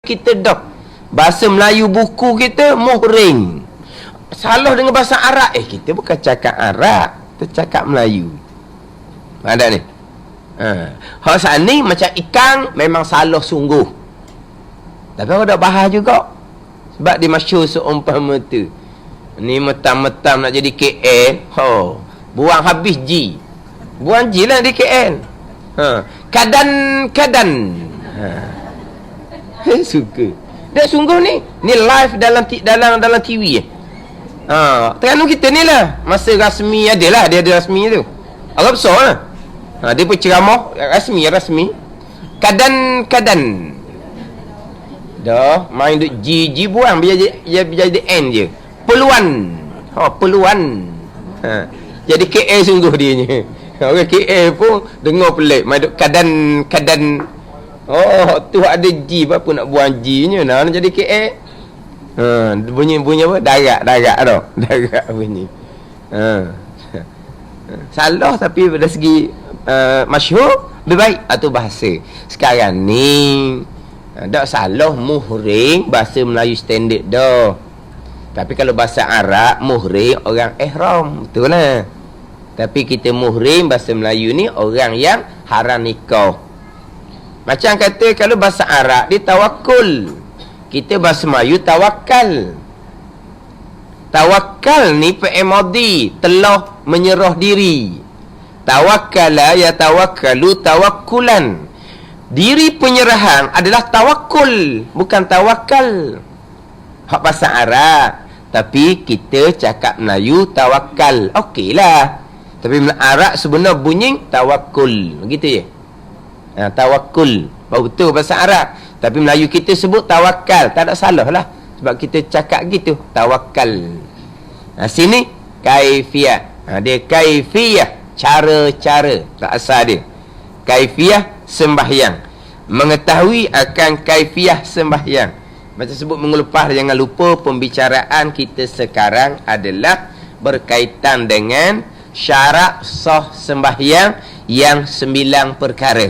kita dah. Bahasa Melayu buku kita muhrim. Salah dengan bahasa Arab. Kita bukan cakap Arab, kita cakap Melayu. Ada ni. Hak saat ni macam ikan memang salah sungguh. Tapi orang dah bahas juga. Sebab dia masyhur seumpama tu. Ni metam-metam nak jadi KL. Buang habis G. Buang G lah di KL. Kadan. Suka. Dia sungguh ni. Ni live dalam TV. Terengganu kita ni lah. Masa rasmi adalah. Dia ada rasmi tu. Agak besar lah. Dia pun ceramah. Rasmi. Kadan. Dah. Main duk G buang. Biar jadi N je. Peluan. Jadi KL sungguh dia ni. Orang KL pun dengar pelik. Main duk kadan. Tu ada G. Apa nak buang G nya. Nak jadi KL. Bunyi apa? Darat tau. Darat bunyi. Salah tapi dari segi masyhur lebih baik atau bahasa. Sekarang ni tak salah muhrim bahasa Melayu standard dah. Tapi kalau bahasa Arab muhrim orang ihram, betul lah. Tapi kita muhrim bahasa Melayu ni orang yang haram nikah. Macam kata kalau bahasa Arab dia tawakul. Kita bahasa Melayu tawakal. Tawakal ni fi'il madhi, telah menyerah diri. Tawakkala ya tawakkalu tawakkulan. Diri penyerahan adalah tawakul, bukan tawakal. Hak bahasa Arab. Tapi kita cakap Melayu tawakal. Okeylah. Tapi Arab sebenar bunyi tawakul. Begitu je. Tawakul. Betul bahasa Arab. Tapi Melayu kita sebut tawakal. Tak ada salah lah. Sebab kita cakap gitu. Tawakal. Sini kaifiyah. Dia kaifiyah. Cara-cara. Tak asal dia. Kaifiyah sembahyang. Mengetahui akan kaifiyah sembahyang. Macam sebut minggu lepas, jangan lupa pembicaraan kita sekarang adalah berkaitan dengan syarat sah sembahyang yang 9 perkara.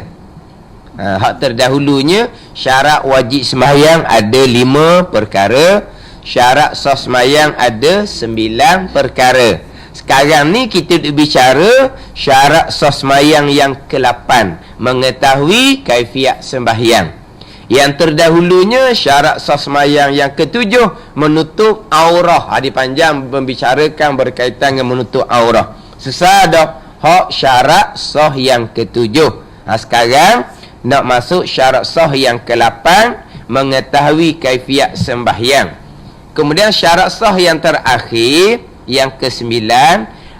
Hak terdahulunya syarat wajib sembahyang ada 5 perkara. Syarat sah sembahyang ada 9 perkara. Sekarang ni kita bicara syarat sah sembahyang yang ke-8, mengetahui kaifiat sembahyang. Yang terdahulunya syarat sah sembahyang yang ke-7, menutup aurah. Hadis panjang membicarakan berkaitan dengan menutup aurah. Selesai dah hak syarat sah yang ke-7. Sekarang nak masuk syarat sah yang ke-8, mengetahui kaifiat sembahyang. Kemudian syarat sah yang terakhir, yang ke-9,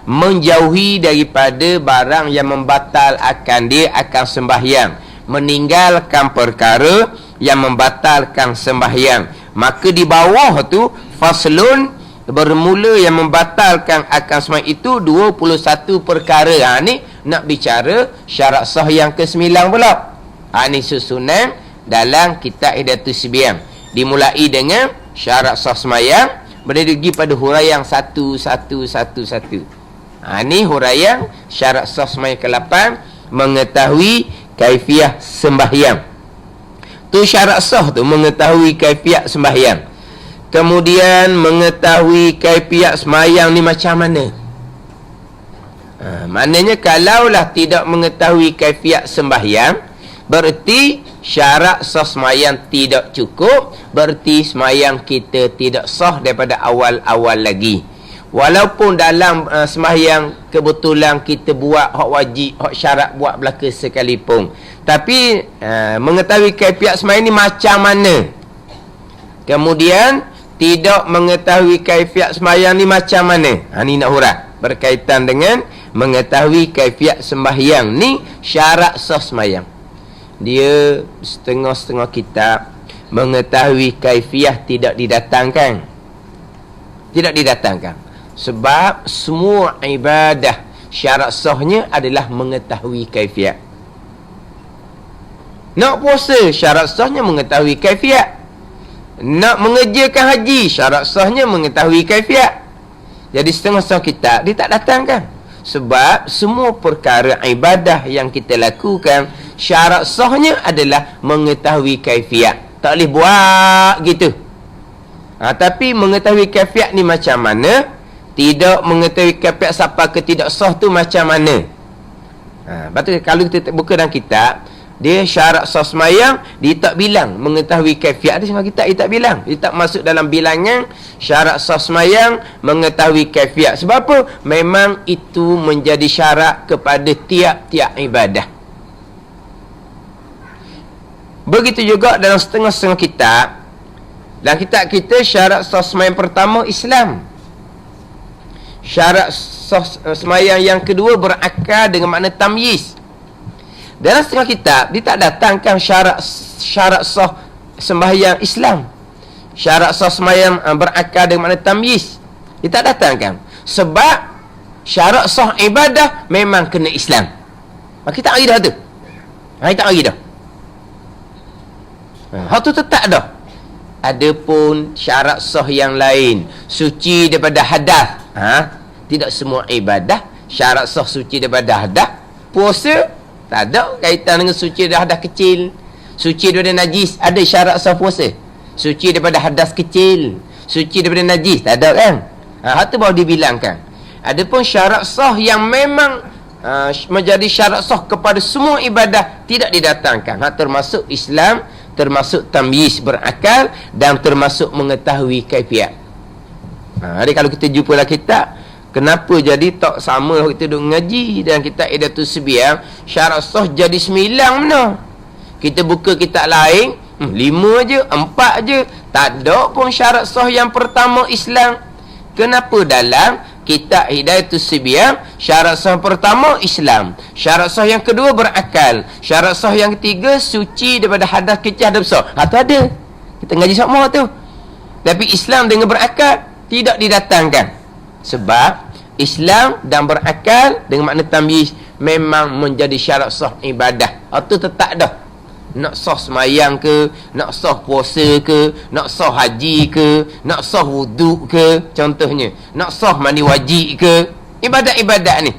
menjauhi daripada barang yang membatalkan dia akan sembahyang, meninggalkan perkara yang membatalkan sembahyang. Maka di bawah tu faslun, bermula yang membatalkan akan sembahyang itu 21 perkara. Ni nak bicara syarat sah yang ke-9 pula. Ni susunan dalam kitab Hidayatus Sibyan. Dimulai dengan syarat sah sembahyang, berdiri pada huraian 1. Ni huraian syarat sah sembahyang ke-8, mengetahui kaifiah sembahyang. Tu syarat sah tu, mengetahui kaifiah sembahyang. Kemudian mengetahui kaifiah sembahyang ni macam mana. Maknanya kalaulah tidak mengetahui kaifiah sembahyang, berarti syarat sah sembahyang tidak cukup, berarti sembahyang kita tidak sah daripada awal-awal lagi. Walaupun dalam sembahyang kebetulan kita buat hak wajib, hak syarat buat belaka sekalipun, tapi mengetahui kaifiat sembahyang ni macam mana. Kemudian tidak mengetahui kaifiat sembahyang ni macam mana. Ni nak hurah berkaitan dengan mengetahui kaifiat sembahyang ni syarat sah sembahyang. Dia setengah-setengah kitab mengetahui kaifiah tidak didatangkan. Tidak didatangkan. Sebab semua ibadah syarat sahnya adalah mengetahui kaifiat. Nak puasa syarat sahnya mengetahui kaifiat. Nak mengerjakan haji syarat sahnya mengetahui kaifiat. Jadi setengah-setengah kitab dia tak datangkan. Sebab semua perkara ibadah yang kita lakukan syarat sahnya adalah mengetahui kaifiat. Tak boleh buat gitu. Tapi mengetahui kaifiat ni macam mana, tidak mengetahui kaifiat siapa ke tidak sah tu macam mana. Lepas tu kalau kita buka dalam kitab, dia syarat sah semayang, dia tak bilang mengetahui kaifiat dia. Semua kitab dia tak bilang, dia tak masuk dalam bilangan syarat sah semayang mengetahui kaifiat. Sebab apa? Memang itu menjadi syarat kepada tiap-tiap ibadah. Begitu juga dalam setengah-setengah kitab. Dalam kitab kita syarat sah semayang pertama Islam. Syarat sah semayang yang kedua berakal dengan makna tamyiz. Dalam setengah kitab dia tak datangkan syarat sah sembahyang Islam. Syarat sah semayang berakal dengan makna tamyiz. Dia tak datangkan. Sebab syarat sah ibadah memang kena Islam. Kita bagi dah tu. Kita bagi dah. Hak tu tetap dah. Adapun syarat sah yang lain, suci daripada hadas. Tidak semua ibadah syarat sah suci daripada hadas. Puasa tak ada kaitan dengan suci daripada hadas kecil. Suci daripada najis, ada syarat sah puasa. Suci daripada hadas kecil, suci daripada najis, tak ada kan? Hak tu baru dibilangkan. Adapun syarat sah yang memang menjadi syarat sah kepada semua ibadah tidak didatangkan. Termasuk Islam, termasuk tamyiz berakal, dan termasuk mengetahui kaifiat. Jadi kalau kita jumpa lah kitab, kenapa jadi tak sama kita duk ngaji dan kitab Idatul Sebiang syarat sah jadi 9 mana? Kita buka kitab lain 5 je, 4 je, tak ada pun syarat sah yang pertama Islam. Kenapa dalam kitab Hidayatul Sebiang syarat sah pertama Islam, syarat sah yang kedua berakal, syarat sah yang ketiga suci daripada hadas kecil hadas besar. Tu ada. Kita ngaji semua tu. Tapi Islam dengan berakal tidak didatangkan. Sebab Islam dan berakal dengan makna tamyiz memang menjadi syarat sah ibadah. Itu tetap dah. Nak sah semayang ke, nak sah puasa ke, nak sah haji ke, nak sah wuduk ke, contohnya nak sah mandi wajib ke, ibadat-ibadat ni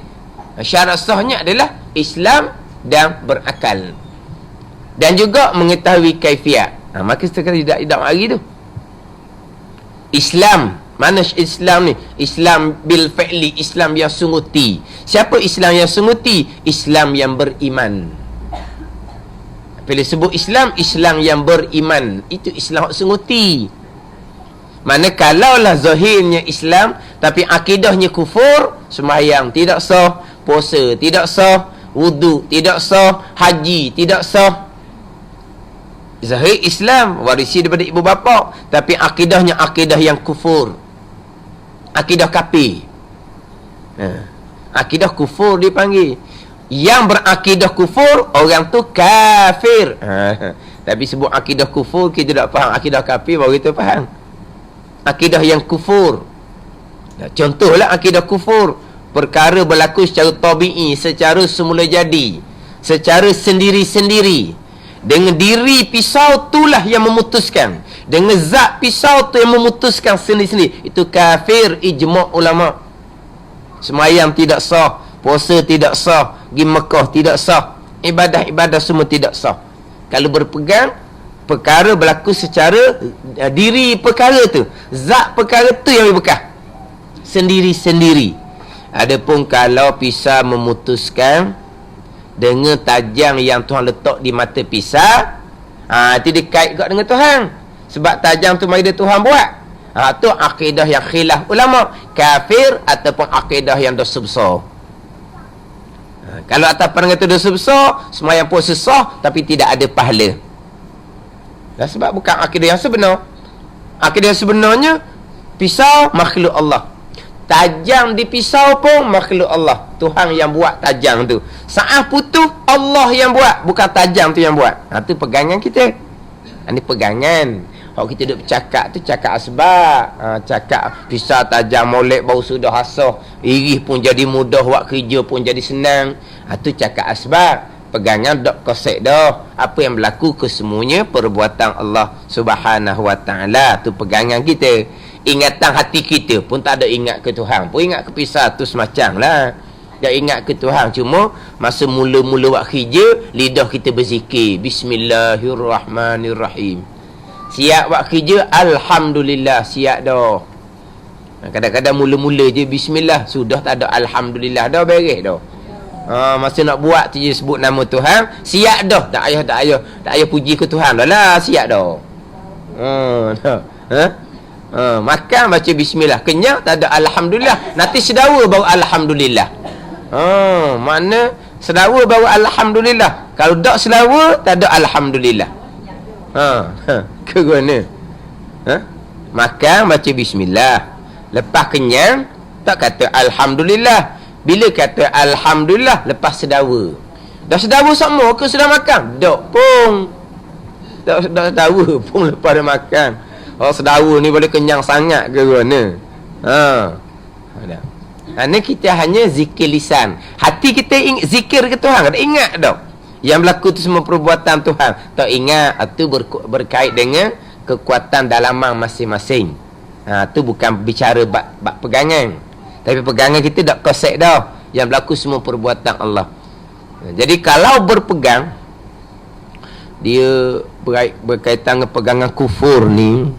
syarat sahnya adalah Islam dan berakal, dan juga mengetahui kaifiat. Maka sekali tidak hari tu Islam. Mana Islam ni? Islam bil fi'li, Islam yang sunguti. Siapa Islam yang sunguti? Islam yang beriman. Bila sebut Islam, Islam yang beriman, itu Islam sunguti. Mana kalaulah zahirnya Islam tapi akidahnya kufur, sembahyang tidak sah, puasa tidak sah, wuduk tidak sah, haji tidak sah. Zahir Islam, warisi daripada ibu bapa, tapi akidahnya akidah yang kufur, akidah kafir. Akidah kufur dipanggil. Yang berakidah kufur, orang tu kafir. Tapi sebut akidah kufur, kita tak faham akidah kafir, baru kita faham akidah yang kufur. Contohlah akidah kufur, perkara berlaku secara tabi'i, secara semula jadi, secara sendiri-sendiri. Dengan diri pisau itulah yang memutuskan, dengan zat pisau tu yang memutuskan sendiri-sendiri. Itu kafir ijma' ulama. Semayang tidak sah, puasa tidak sah, pergi Mekah tidak sah, ibadah-ibadah semua tidak sah. Kalau berpegang perkara berlaku secara diri perkara tu, zat perkara tu yang berbekas sendiri-sendiri. Adapun kalau pisau memutuskan dengan tajam yang Tuhan letak di mata pisau, itu dikait juga dengan Tuhan. Sebab tajam tu mari Tuhan buat. Tu akidah yang khilaf ulama, kafir ataupun akidah yang dosa besar. Kalau atas pandangan itu dosa besar, sembahyang puasa sah tapi tidak ada pahala. Sebab bukan akidah yang sebenar. Akidah yang sebenarnya, pisau makhluk Allah, tajam di pisau pun makhluk Allah. Tuhan yang buat tajam tu. Saat putus, Allah yang buat, bukan tajam tu yang buat. Itu pegangan kita. Ini pegangan. Kalau kita duduk bercakap tu, cakap asbab. Cakap pisau tajam molek baru sudah hasah, iris pun jadi mudah, buat kerja pun jadi senang. Itu cakap asbab. Pegangan dok kosek dah. Apa yang berlaku kesemuanya perbuatan Allah Subhanahu Wa Taala. Tu pegangan kita. Ingatan hati kita pun tak ada ingat ke Tuhan, pun ingat ke pisau tu semacam lah. Tak ingat ke Tuhan, cuma masa mula-mula buat kerja, lidah kita berzikir Bismillahirrahmanirrahim. Siap buat kerja, alhamdulillah, siap dah. Kadang-kadang mula-mula je bismillah, sudah tak ada alhamdulillah dah, beres dah. Masa nak buat tu je sebut nama Tuhan, siap dah. Tak payah puji ke Tuhan dah lah, siap dah. Makan baca bismillah, kenyang tak ada alhamdulillah, nanti sedawa baru alhamdulillah. Mana sedawa baru alhamdulillah. Kalau tak sedawa tak ada alhamdulillah. Ke mana? Makan baca bismillah, lepas kenyang tak kata alhamdulillah. Bila kata alhamdulillah lepas sedawa. Dah sedawa semua ke sudah makan? Tak pun. Tak sedawa pun lepas dah makan. Sedawa ni boleh kenyang sangat ke mana? Ini kita hanya zikir lisan. Hati kita zikir ke Tuhan, tak ingat dah. Yang berlaku tu semua perbuatan Tuhan. Tak ingat, itu berkait dengan kekuatan dalaman masing-masing. Tu bukan bicara bab pegangan. Tapi pegangan kita tak kosek dah. Yang berlaku semua perbuatan Allah. Jadi kalau berpegang, dia berkaitan dengan pegangan kufur ni.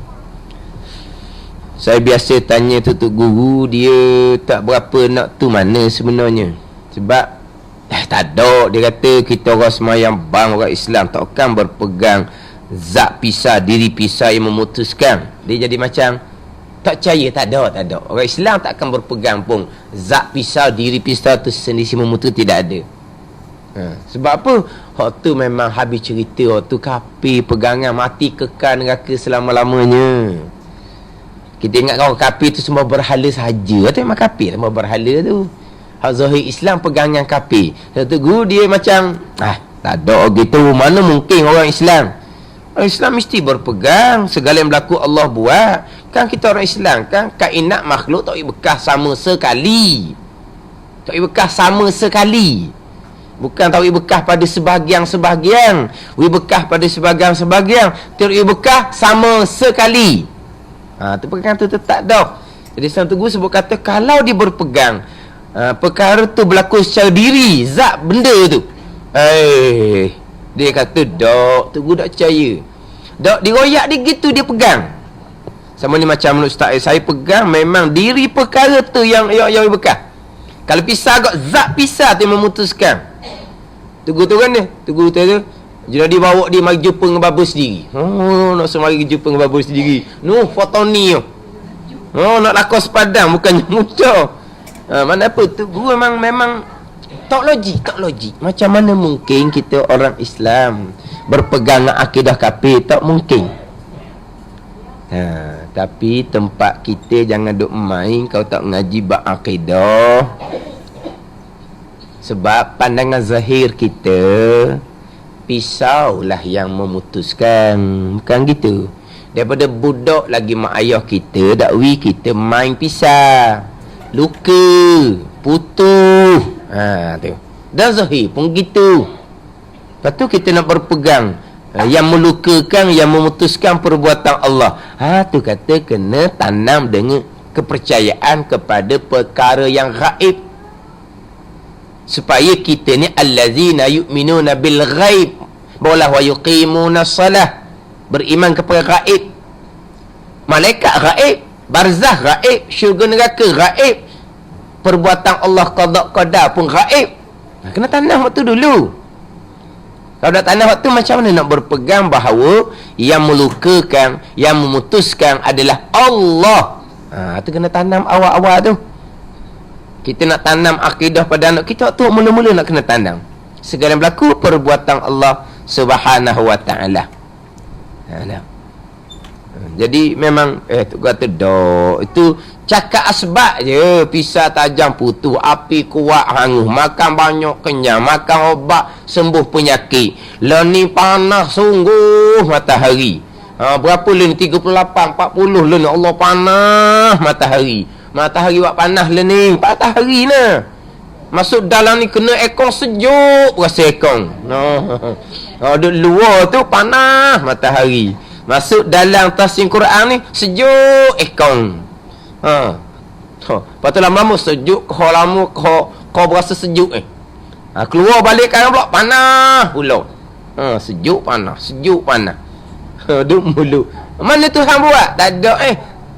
Saya biasa tanya tutup guru, dia tak berapa nak tu mana sebenarnya. Sebab tak ada, dia kata kita orang semayang bang, orang Islam takkan berpegang zat pisah, diri pisah yang memutuskan. Dia jadi macam tak percaya, tak ada. Orang Islam takkan berpegang pun zat pisah, diri pisah tu sendiri memutus, tidak ada. Sebab apa? Hak tu memang habis cerita. Hak tu kafir, pegangan mati kekal neraka selama-lamanya. Kita ingat orang kafir tu semua berhala sahaja. Itu memang kafir semua berhala tu. Hak zahir Islam pegangan kafir. Satu guru dia macam tak ada gitu. Mana mungkin orang Islam? Orang Islam mesti berpegang segala yang berlaku Allah buat. Kan kita orang Islam kan kainat makhluk tak bekas sama sekali. Tak bekas sama sekali. Bukan tak bekas pada sebahagian-sebahagian. Bekas pada sebahagian-sebahagian. Tak bekas sama sekali. Tu pegangan tu tetap dah. Jadi Sang Tugu sebut kata kalau dia berpegang perkara tu berlaku secara diri, zat benda tu. Dia kata dak, Tugu tak percaya. Dak diroyak dia gitu dia pegang. Sama ni macam menurut Ustaz saya pegang memang diri perkara tu yang bekas. Kalau pisah agak zat pisah tu yang memutuskan. Tugu tu kan dia. Tugu tu jadi bawa dia mari jumpa dengan babo sendiri. Nak semari jumpa dengan babo sendiri. Foto ni. Nak lakon sepadang bukannya mudah. Mana apa tu guru memang tak logik. Macam mana mungkin kita orang Islam berpegang dengan akidah kafir? Tak mungkin. Tapi tempat kita jangan duk main kau tak ngaji bab akidah. Sebab pandangan zahir kita pisaulah yang memutuskan. Bukan gitu. Daripada budak lagi mak ayah kita, dakwi kita main pisah, luka, putus. Tu. Dan zahir pun gitu. Lepas tu kita nak berpegang yang melukakan, yang memutuskan perbuatan Allah. Tu kata kena tanam dengan kepercayaan kepada perkara yang gaib. Supaya kita ni allazina yu'minuna bil ghaib wa yuqimuna salah, beriman kepada gaib. Malaikat gaib, barzah gaib, syurga neraka gaib, perbuatan Allah qada pun gaib. Kena tanam waktu dulu. Kalau dah tanam waktu, macam mana nak berpegang bahawa yang melukakan, yang memutuskan adalah Allah? Itu kena tanam awal-awal tu. Kita nak tanam akidah pada anak kita, waktu mula-mula nak kena tanam. Segala yang berlaku perbuatan Allah Subhanahu wa ta'ala. Jadi memang tu kata dok, itu cakap asbab je. Pisah tajam putus, api kuat hangus, makan banyak kenyang, makan obat sembuh penyakit. Lah ni panas sungguh matahari. Berapa lah ni, 38, 40 lah ni, Allah panas matahari. Matahari buat panas lah ni, matahari lah. Masuk dalam ni kena ekong sejuk rasa ekong. Duduk luar tu panas matahari. Masuk dalam tafsir Quran ni sejuk ekong. Lepas tu lama-lama sejuk, kau lama kau berasa sejuk keluar balik kan pula panas pula. Sejuk panas. Duduk mulut Mana Tuhan buat? Tak ada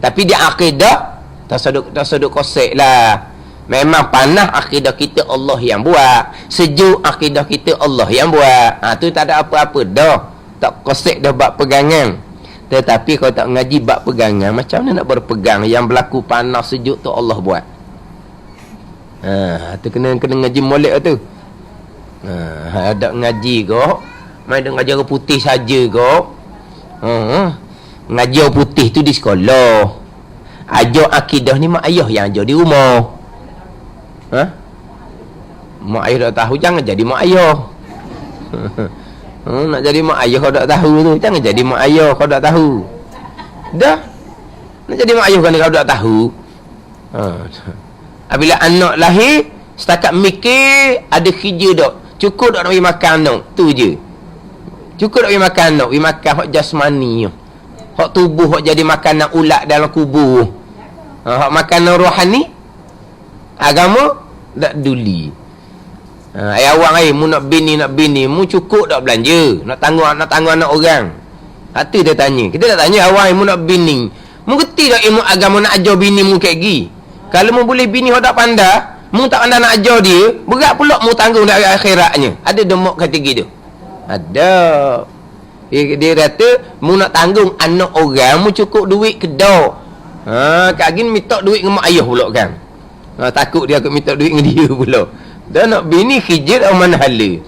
Tapi dia akidah tak seduk kosek lah. Memang panah akidah kita Allah yang buat, sejuk akidah kita Allah yang buat. Tu tak ada apa-apa dah. Tak kosek dah bab pegangan. Tetapi kalau tak ngaji bab pegangan, macam mana nak berpegang? Yang berlaku panas sejuk tu Allah buat. Tu kena ngaji molek tu. Ada ngaji kok. Main duk ngaji orang putih saja kok. Ngaji orang putih tu di sekolah. Ajar akidah ni mak ayah yang ajar di rumah. Mak ayah tak tahu, jangan jadi mak ayah. Nak jadi mak ayah kau tak tahu tu, jangan jadi mak ayah kau tak tahu. Dah. Nak jadi mak ayah kan kau tak tahu. Apabila anak lahir, setakat mikir ada kerja tak. Cukup tak nak bagi makan anak, tu je. Cukup tak bagi makan anak, bagi makan hak jasmani. Hak tubuh hak jadi makanan ulat dalam kubur. Hak makanan rohani, agama tak duli. Awak mu nak bini, mu cukup tak belanja? Nak tanggung anak orang. Hati dia tanya. Kita tak tanya awak mu nak bini. Mu kerti tak ilmu agama nak ajar bini mu kayak gi? Kalau mu boleh bini hok tak pandai, mu tak pandai nak ajar dia, berat pula mu tanggung dari akhiratnya. Ada demok kategori tu. Ada. Dia kata mu nak tanggung anak orang, mu cukup duit kedok. Kak gini minta duit dengan mak ayah pula kan. Takut dia aku minta duit dengan dia pula. Dah nak bini kerja dah mana hala.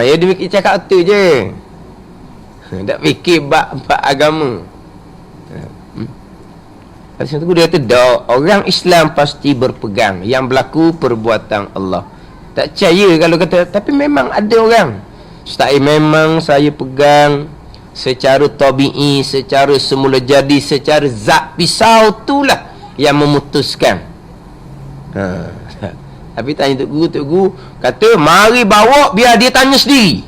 Ya dia fikir cakap tu je. Tak fikir bab agama. Lepas tu dia kata dah, orang Islam pasti berpegang yang berlaku perbuatan Allah. Tak percaya kalau kata, tapi memang ada orang. Ustaz, memang saya pegang secara tabi'i, secara semula jadi, secara zat pisau itulah yang memutuskan. Tapi tanya Tok Guru kata mari bawa biar dia tanya sendiri.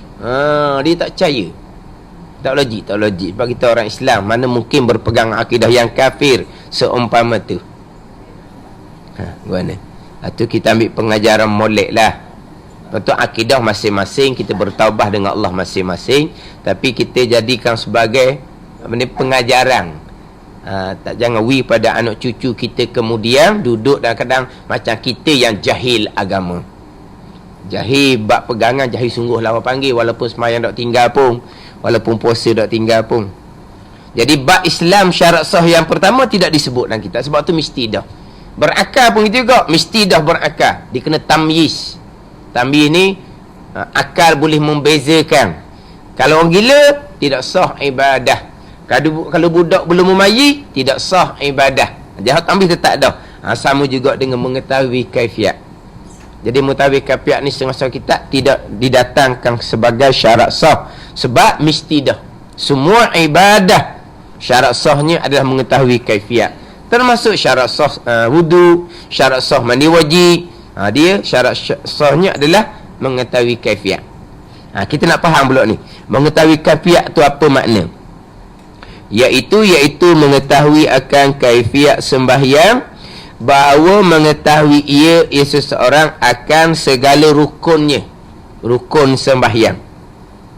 Dia tak percaya. Tak logik. Sebab kita orang Islam, mana mungkin berpegang akidah yang kafir seumpama tu. Gimana? Itu kita ambil pengajaran molek lah. Betul, akidah masing-masing, kita bertaubah dengan Allah masing-masing, tapi kita jadikan sebagai pengajaran. Tak jangan pada anak cucu kita kemudian duduk dan kadang macam kita yang jahil agama. Jahil bab pegangan, jahil sungguh lah orang panggil, walaupun semayang tak tinggal pun, walaupun puasa tak tinggal pun. Jadi bab Islam syarat sah yang pertama tidak disebut dalam kitab, sebab tu mesti dah berakal pun gitu juga, mesti dah berakal. Dia kena tamyiz. Tamyiz ni akal boleh membezakan. Kalau orang gila tidak sah ibadah. Kalau budak belum memayyi tidak sah ibadah. Jahat tamyiz tetap dah. Sama juga dengan mengetahui kaifiat. Jadi mengetahui kaifiat ni setengah kitab tidak didatangkan sebagai syarat sah, sebab mesti dah. Semua ibadah syarat sahnya adalah mengetahui kaifiat. Termasuk syarat sah wudu, syarat sah mandi wajib. Dia syarat sahnya adalah mengetahui kaifiat. Kita nak faham pula ni. Mengetahui kaifiat tu apa makna? Iaitu mengetahui akan kaifiat sembahyang, bahawa mengetahui ia seseorang akan segala rukunnya. Rukun sembahyang.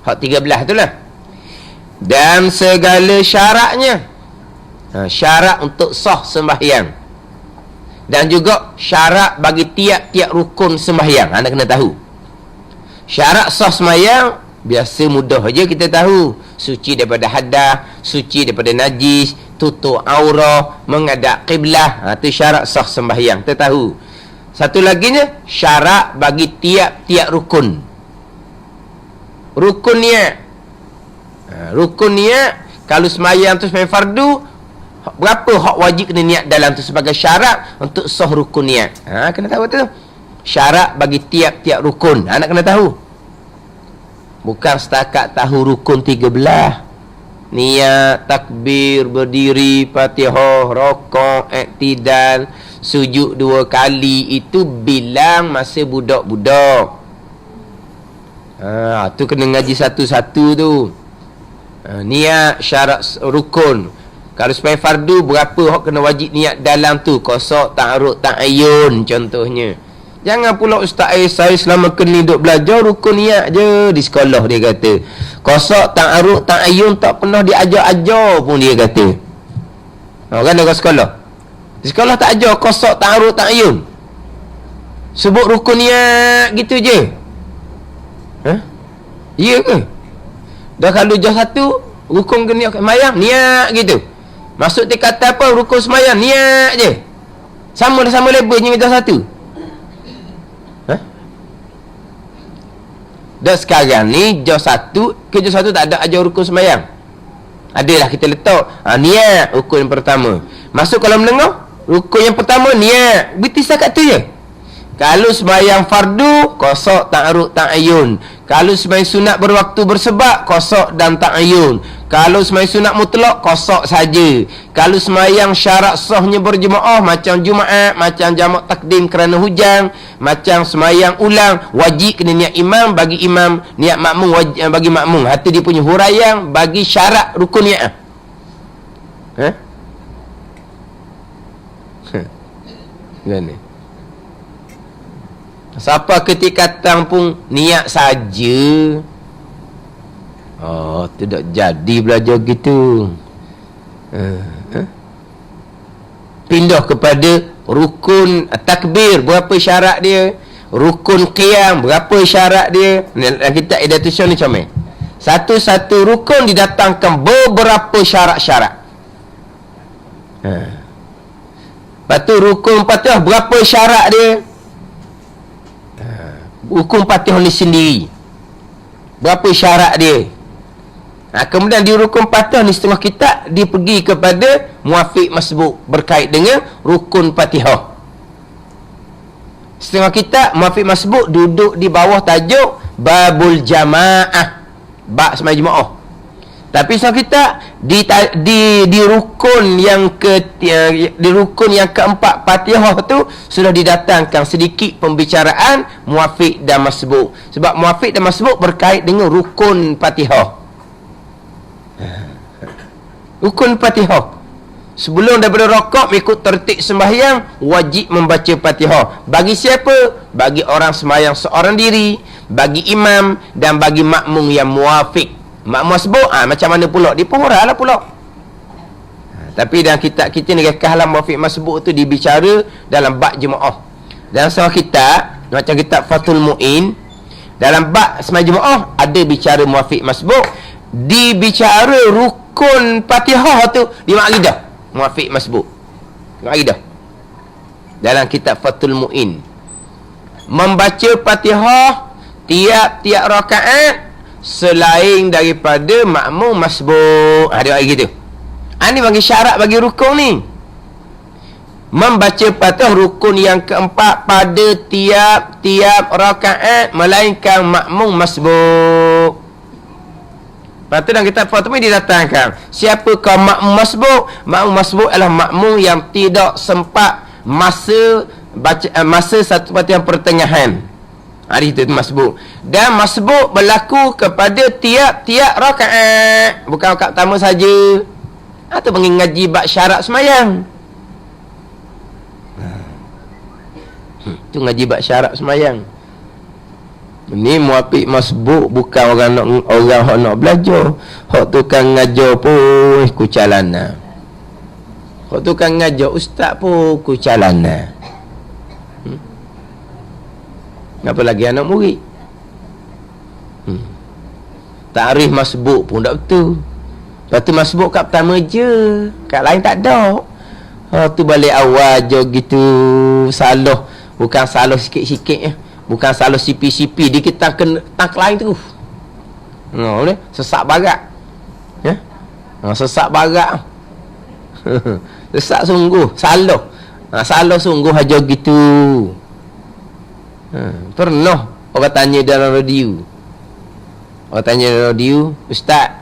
Hak 13 tu lah. Dan segala syaratnya. Syarat untuk sah sembahyang. Dan juga syarat bagi tiap-tiap rukun sembahyang. Anda kena tahu. Syarat sah sembahyang biasa mudah aja kita tahu. Suci daripada hadas, suci daripada najis, tutup aurah, menghadap kiblah. Itu syarat sah sembahyang. Kita tahu. Satu laginya syarat bagi tiap-tiap rukun. Rukun niat. Rukun niat, kalau sembahyang tu sembahyang fardu, berapa hak wajib kena niat dalam tu sebagai syarat untuk sah rukun niat. Kena tahu tu. Syarat bagi tiap-tiap rukun. Nak kena tahu. Bukan setakat tahu rukun 13. Niat, takbir, berdiri, Fatihah, rokok, iktidal, sujud 2 kali, itu bilang masa budak-budak. Tu kena ngaji satu-satu tu. Niat, syarat rukun. Kalau supaya fardu, berapa hak kena wajib niat dalam tu? Qasad, ta'arud, ta'ayyun contohnya. Jangan pula ustaz saya selama kini duk belajar rukun niat je di sekolah, dia kata. Qasa ta'arud ta'ayun tak pernah diajar-ajar pun dia kata. Kan dekat sekolah. Di sekolah tak ajar qasa ta'arud ta'ayun. Sebut rukun niat gitu je. Ya ke? Dah kalau jah satu rukun ke niat semayang niat gitu. Maksud dia kata apa? Rukun semayang niat je. Sama levelnya jah satu. Dan sekarang ni jah satu ke jah satu tak ada ajar rukun semayang. Adalah kita letak niat rukun yang pertama. Masuk kalau menengah rukun yang pertama niat. Berarti setakat tu je. Kalau sembahyang fardu, qasa ta'arud ta'ayun. Kalau sembahyang sunat berwaktu bersebab, qasa dan ta'ayun. Kalau sembahyang sunat mutlak, qasa saja. Kalau sembahyang syarat sahnya berjemaah macam Jumaat, macam jamak takdim kerana hujan, macam sembahyang ulang, wajib kena niat imam, bagi imam, niat makmum wajib bagi makmum. Hati dia punya huraian bagi syarat rukun niat. Gini. Siapa ketika datang pun niat saja. Oh, tidak jadi belajar gitu. Pindah kepada rukun takbir, berapa syarat dia? Rukun qiyam, berapa syarat dia? Dalam kitab Idatul ni comel. Satu-satu rukun didatangkan beberapa syarat-syarat. Lepas tu rukun Fatihah, berapa syarat dia? Hukum Fatihah ni sendiri, berapa syarat dia? Kemudian di rukun Fatihah ni setengah kitab dia pergi kepada muafiq masbuk berkait dengan rukun Fatihah. Setengah kitab muafiq masbuk duduk di bawah tajuk babul jamaah, bab sembahyang jemaah. Tapi setengah kitab di rukun yang di rukun yang keempat Fatihah tu sudah didatangkan sedikit pembicaraan muafiq dan masbuk. Sebab muafiq dan masbuk berkait dengan rukun Fatihah. Rukun Fatihah. Sebelum daripada rakaat mengikut tertib sembahyang wajib membaca Fatihah. Bagi siapa? Bagi orang sembahyang seorang diri, bagi imam dan bagi makmum yang muafiq. Makmum masbuk macam mana pula? Dia penghurah lah pula. Tapi dalam kitab kita ni kahlam muafiq masbuk tu dibicara dalam bab jemaah. Dalam sebuah kitab macam kitab Fathul Mu'in, dalam bab sembahyang jemaah ada bicara muafiq masbuk, dibicara rukun Fatihah tu di maqidah muafiq masbuk. Maqidah. Dalam kitab Fathul Mu'in. Membaca Fatihah tiap-tiap rakaat selain daripada makmum masbuk. Dia bagi gitu. Ini bagi syarat bagi rukun ni. Membaca Fatihah rukun yang keempat pada tiap-tiap rakaat melainkan makmum masbuk. Lepas tu dalam kitab Fatimah didatangkan siapakah makmum masbuk? Makmum masbuk adalah makmum yang tidak sempat masa satu Fatihah pertengahan. Itu masbuk. Dan masbuk berlaku kepada tiap-tiap rakaat, bukan rakaat pertama saja. Atau panggil ngaji bab syarat semayang. Itu ngaji bab syarat semayang. Ni muafiq masbuk bukan orang nak belajar. Hak tukang ngajar pun kucalana. Hak tukang ngajar ustaz pun kucalana. Apa lagi anak murid? Ta'rif masbuk pun tak betul. Lepas tu masbuk kat pertama je, kat lain tak ada. Tu balik awal je gitu. Salah, bukan salah sikit-sikit. Bukan salah sipi-sipi. Dia kita kena tang lain tu. Sesak barat. Sesak barat. Sesak sungguh. Salah. Salah sungguh aja gitu. Pernah orang tanya dalam radio. Orang tanya dalam radio, Ustaz,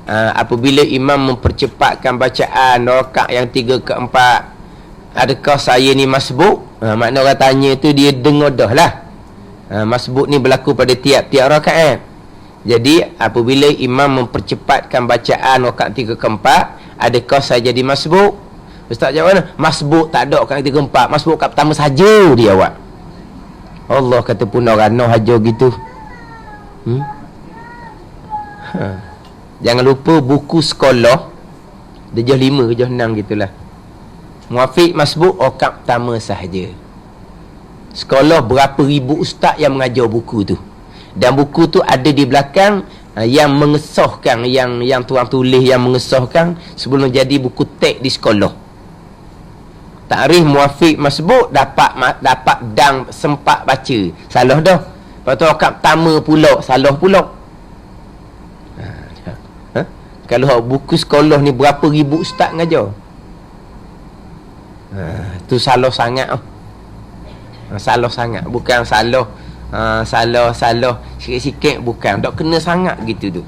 apabila imam mempercepatkan bacaan rakaat yang 3 ke 4, adakah saya ni masbuk? Makna orang tanya tu dia dengar dah lah. Masbuk ni berlaku pada tiap-tiap rakaat. Jadi apabila imam mempercepatkan bacaan rakaat 3 ke 4, adakah saya jadi masbuk? Ustaz jawab mana? Masbuk tak ada rakaat 3 ke 4. Masbuk kat pertama saja dia awak. Allah kata punah rana hajar gitu. Jangan lupa buku sekolah darjah 5 darjah 6 gitulah. Muafiq masbuk rakaat pertama sahaja. Sekolah berapa ribu ustaz yang mengajar buku tu. Dan buku tu ada di belakang yang mengesahkan, yang tuan tulis yang mengesahkan sebelum jadi buku teks di sekolah. Takrif muafiq masbuk dapat dan sempat baca. Salah dah. Lepas tu rakaat pertama pula salah pula. Kalau buku sekolah ni berapa ribu ustaz ngajar. Tu salah sangat. Salah sangat. Bukan salah salah sikit-sikit, bukan. Tak kena sangat gitu tu.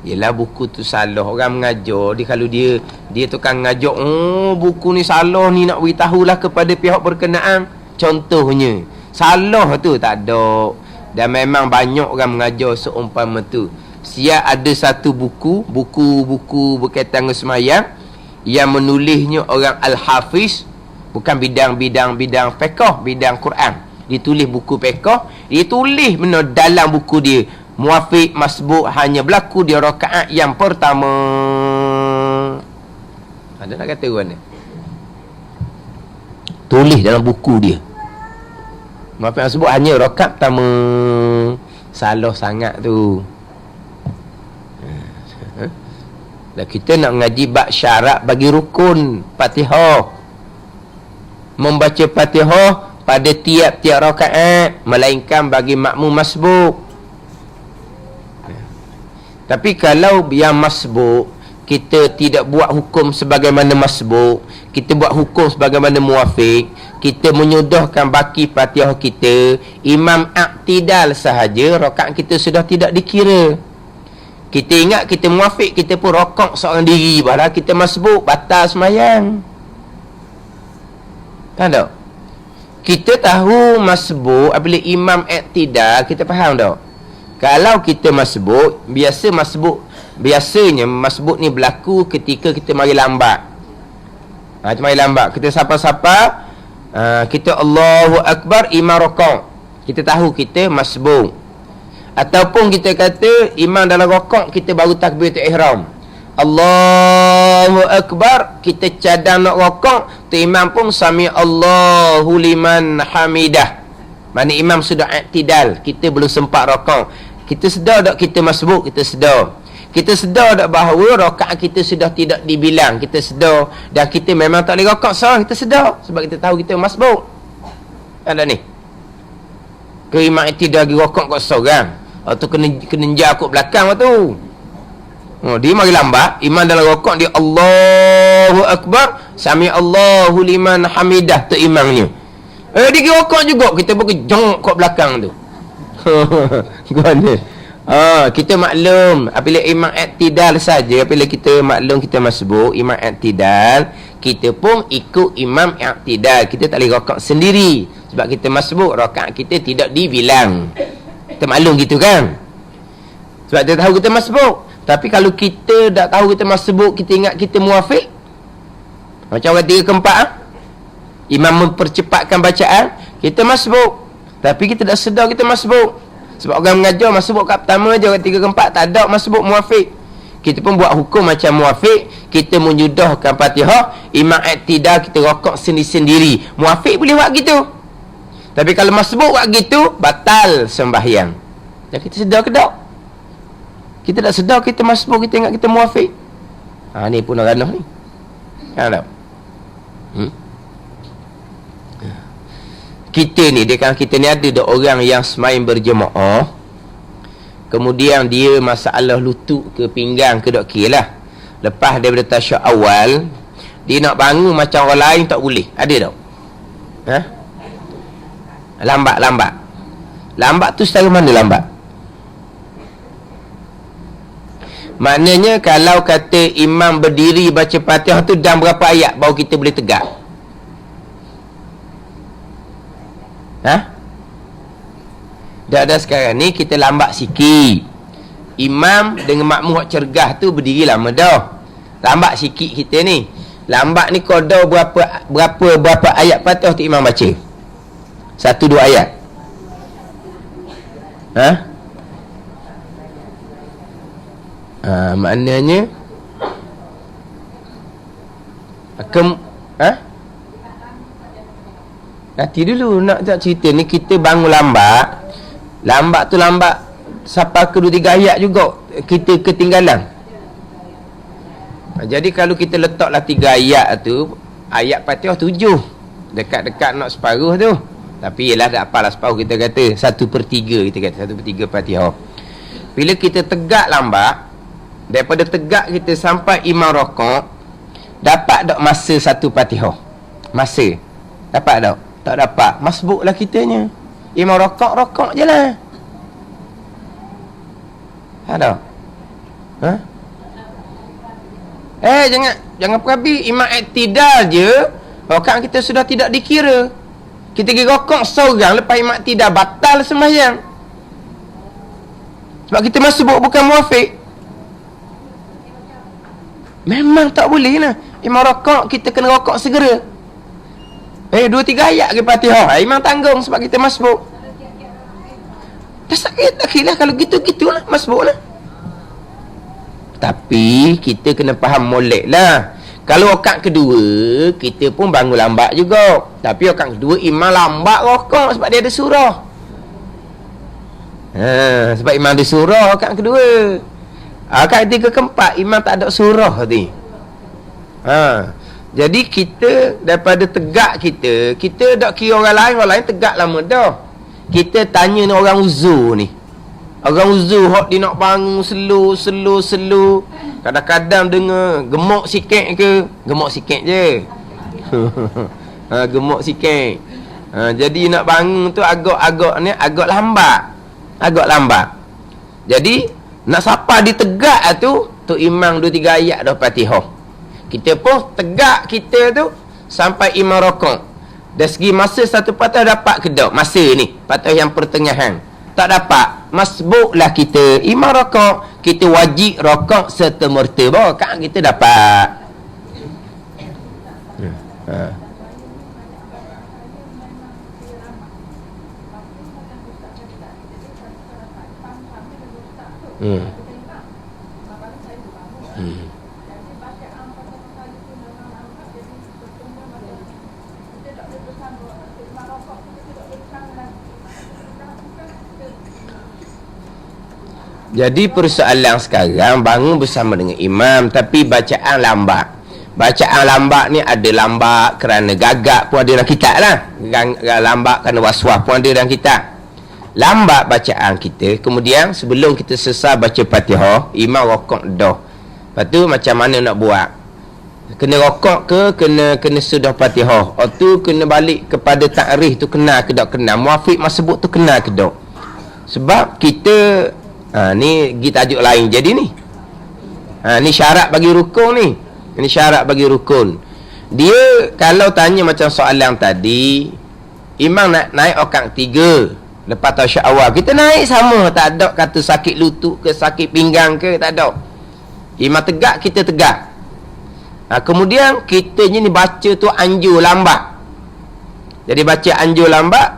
Yelah buku tu salah. Orang mengajar dia, kalau dia tukang ngajar, buku ni salah ni, nak beritahulah kepada pihak berkenaan. Contohnya salah tu tak ada. Dan memang banyak orang mengajar seumpama tu. Siap ada satu buku berkaitan dengan semayang yang menulisnya orang Al-Hafiz, bukan bidang fiqh, bidang Quran. Dia tulis buku fiqh, dia tulis benar dalam buku dia, muafiq masbuk hanya berlaku di rakaat yang pertama. Ada nak kata mana? Tulis dalam buku dia, muafiq masbuk hanya rakaat pertama. Salah sangat tu. Dan kita nak ngaji bab syarat bagi rukun Fatihah. Membaca Fatihah pada tiap-tiap rakaat, melainkan bagi makmum masbuk. Tapi kalau yang masbuk, kita tidak buat hukum sebagaimana masbuk, kita buat hukum sebagaimana muafiq, kita menyudahkan baki Fatihah kita, imam i'tidal sahaja, rakaat kita sudah tidak dikira. Kita ingat kita muafiq, kita pun rokok seorang diri, padahal kita masbuk, batal semayang. Tahu tak? Kita tahu masbuk apabila imam i'tidal, kita faham tak? Kalau kita masbuk, biasanya masbuk ni berlaku ketika kita mari lambat. Mari lambat, kita sapa-sapa, kita Allahu Akbar, imam rokok, kita tahu kita masbuk. Ataupun kita kata imam dalam rokok, kita baru takbiratul ihram, Allahu Akbar, kita cadang nak rokok, tu imam pun sami Allahu liman hamidah. Mana imam sudah i'tidal, kita belum sempat rokok. Kita sedar tak kita masbuk? Kita sedar. Kita sedar tak bahawa rakaat kita sudah tidak dibilang? Kita sedar. Dan kita memang tak boleh rokok seorang, kita sedar. Sebab kita tahu kita masbuk. Ada ni, ke imam i'tidal pergi rokok kat seorang, atau kena jakut belakang tu. Dia mari lambat, imam dalam rokok, dia Allahu Akbar, sami Allahu liman hamidah, tu imamnya. Dia pergi rokok juga, kita pun jongk kat belakang tu. Gimana? Kita maklum apabila imam i'tidal saja, apabila kita maklum kita masbuk, imam i'tidal, kita pun ikut imam i'tidal. Kita tak boleh rokok sendiri sebab kita masbuk, rakaat kita tidak dibilang. Kita maklum gitu kan? Sebab kita tahu kita masbuk. Tapi kalau kita tak tahu kita masbuk, kita ingat kita muafiq, macam orang 3 ke 4, imam mempercepatkan bacaan, kita masbuk, tapi kita tak sedar kita masbuk. Sebab orang mengajar masbuk kat pertama je, orang 3 ke 4 tak ada masbuk muafiq. Kita pun buat hukum macam muafiq, kita menyudahkan Fatihah, imam i'tidal, kita rokok sendiri-sendiri. Muafiq boleh buat gitu. Tapi kalau masbuk buat gitu, batal sembahyang. Dan kita sedar ke tak? Kita tak sedar kita masbuk, kita ingat kita muafiq. Ni pun ranah ni. Kan tak? Kita ni, kita ni ada orang yang semain berjemaah, kemudian dia masalah lutut ke pinggang ke dok lah. Lepas daripada tasyahud awal, dia nak bangun macam orang lain tak boleh. Ada tak? Lambat tu secara mana lambat? Maknanya kalau kata imam berdiri baca Fatihah tu dalam berapa ayat baru kita boleh tegak? Dah sekarang ni kita lambat sikit. Imam dengan makmum cergah tu berdiri lama dah. Lambat sikit kita ni. Lambat ni kodor berapa ayat Fatihah tu imam baca? Satu dua ayat. Maknanya nanti dulu nak cerita ni. Kita bangun lambat tu lambat sampai ke 2-3 ayat juga kita ketinggalan. Jadi kalau kita letaklah 3 ayat tu, ayat Fatihah 7, dekat-dekat nak separuh tu. Tapi yelah tak apalah separuh, kita kata 1/3, kita kata 1/3 Fatihah. Bila kita tegak lambat, daripada tegak kita sampai imam rokok, dapat tak masa 1 Fatihah? Masa dapat tak? Tak dapat. Masbuk lah kitanya. Imam rokok je lah. Ada? Jangan perabi. Imam iktidal je, rokok kita sudah tidak dikira. Kita pergi rokok seorang, lepas imam iktidal batal sembahyang. Sebab kita masbuk, bukan muafiq. Memang tak boleh lah. Imam rokok, kita kena rokok segera. 2-3 ayat ke Fatihah, imam tanggung sebab kita masbuk. Tak sakit tak kira kalau gitu-gitulah, masbuk lah. Tapi kita kena faham molek lah. Kalau rakaat kedua, kita pun bangun lambat juga. Tapi rakaat kedua imam lambat rokok sebab dia ada surah. Sebab imam ada surah rakaat kedua. Rakaat ketiga keempat imam tak ada surah tadi. Jadi kita daripada tegak kita tak kira orang lain tegak lama dah. Kita tanya ni orang uzur ni. Orang uzur hok dia nak bangun slow. Kadang-kadang dengar gemuk sikit ke, gemuk sikit je. Gemuk sikit. Jadi nak bangun tu agak lambat. Jadi nak siapa ditegak tu imam 2-3 ayat dah Fatihah. Kita pun tegak kita tu sampai imam rokok. Dari segi masa 1 Fatihah dapat ke tak? Masa ni Fatihah yang pertengahan tak dapat, masbuklah kita. Imam rokok, kita wajib rokok serta-merta. Kan kita dapat. Jadi persoalan sekarang bangun bersama dengan imam tapi bacaan lambat. Bacaan lambat ni ada lambat kerana gagak pun ada dalam kitab lah. Lambat kerana waswas pun ada dalam kitab. Lambat bacaan kita, kemudian sebelum kita selesai baca Fatihah, imam rokok dah. Lepas tu macam mana nak buat? Kena rokok ke kena sudah Fatihah? Tu kena balik kepada takrif tu kena ke tak kena? Muafiq masbuk tu kena ke tak? Sebab kita ni pergi tajuk lain jadi ni. Ni syarat bagi rukun ni. Ini syarat bagi rukun. Dia kalau tanya macam soalan tadi, imam naik rakaat 3 lepas tasyahud awal, kita naik sama, tak ada kata sakit lutut ke sakit pinggang ke, tak ada. Imam tegak, kita tegak. Kemudian kita ni baca tu anjur lambat. Jadi baca anjur lambat,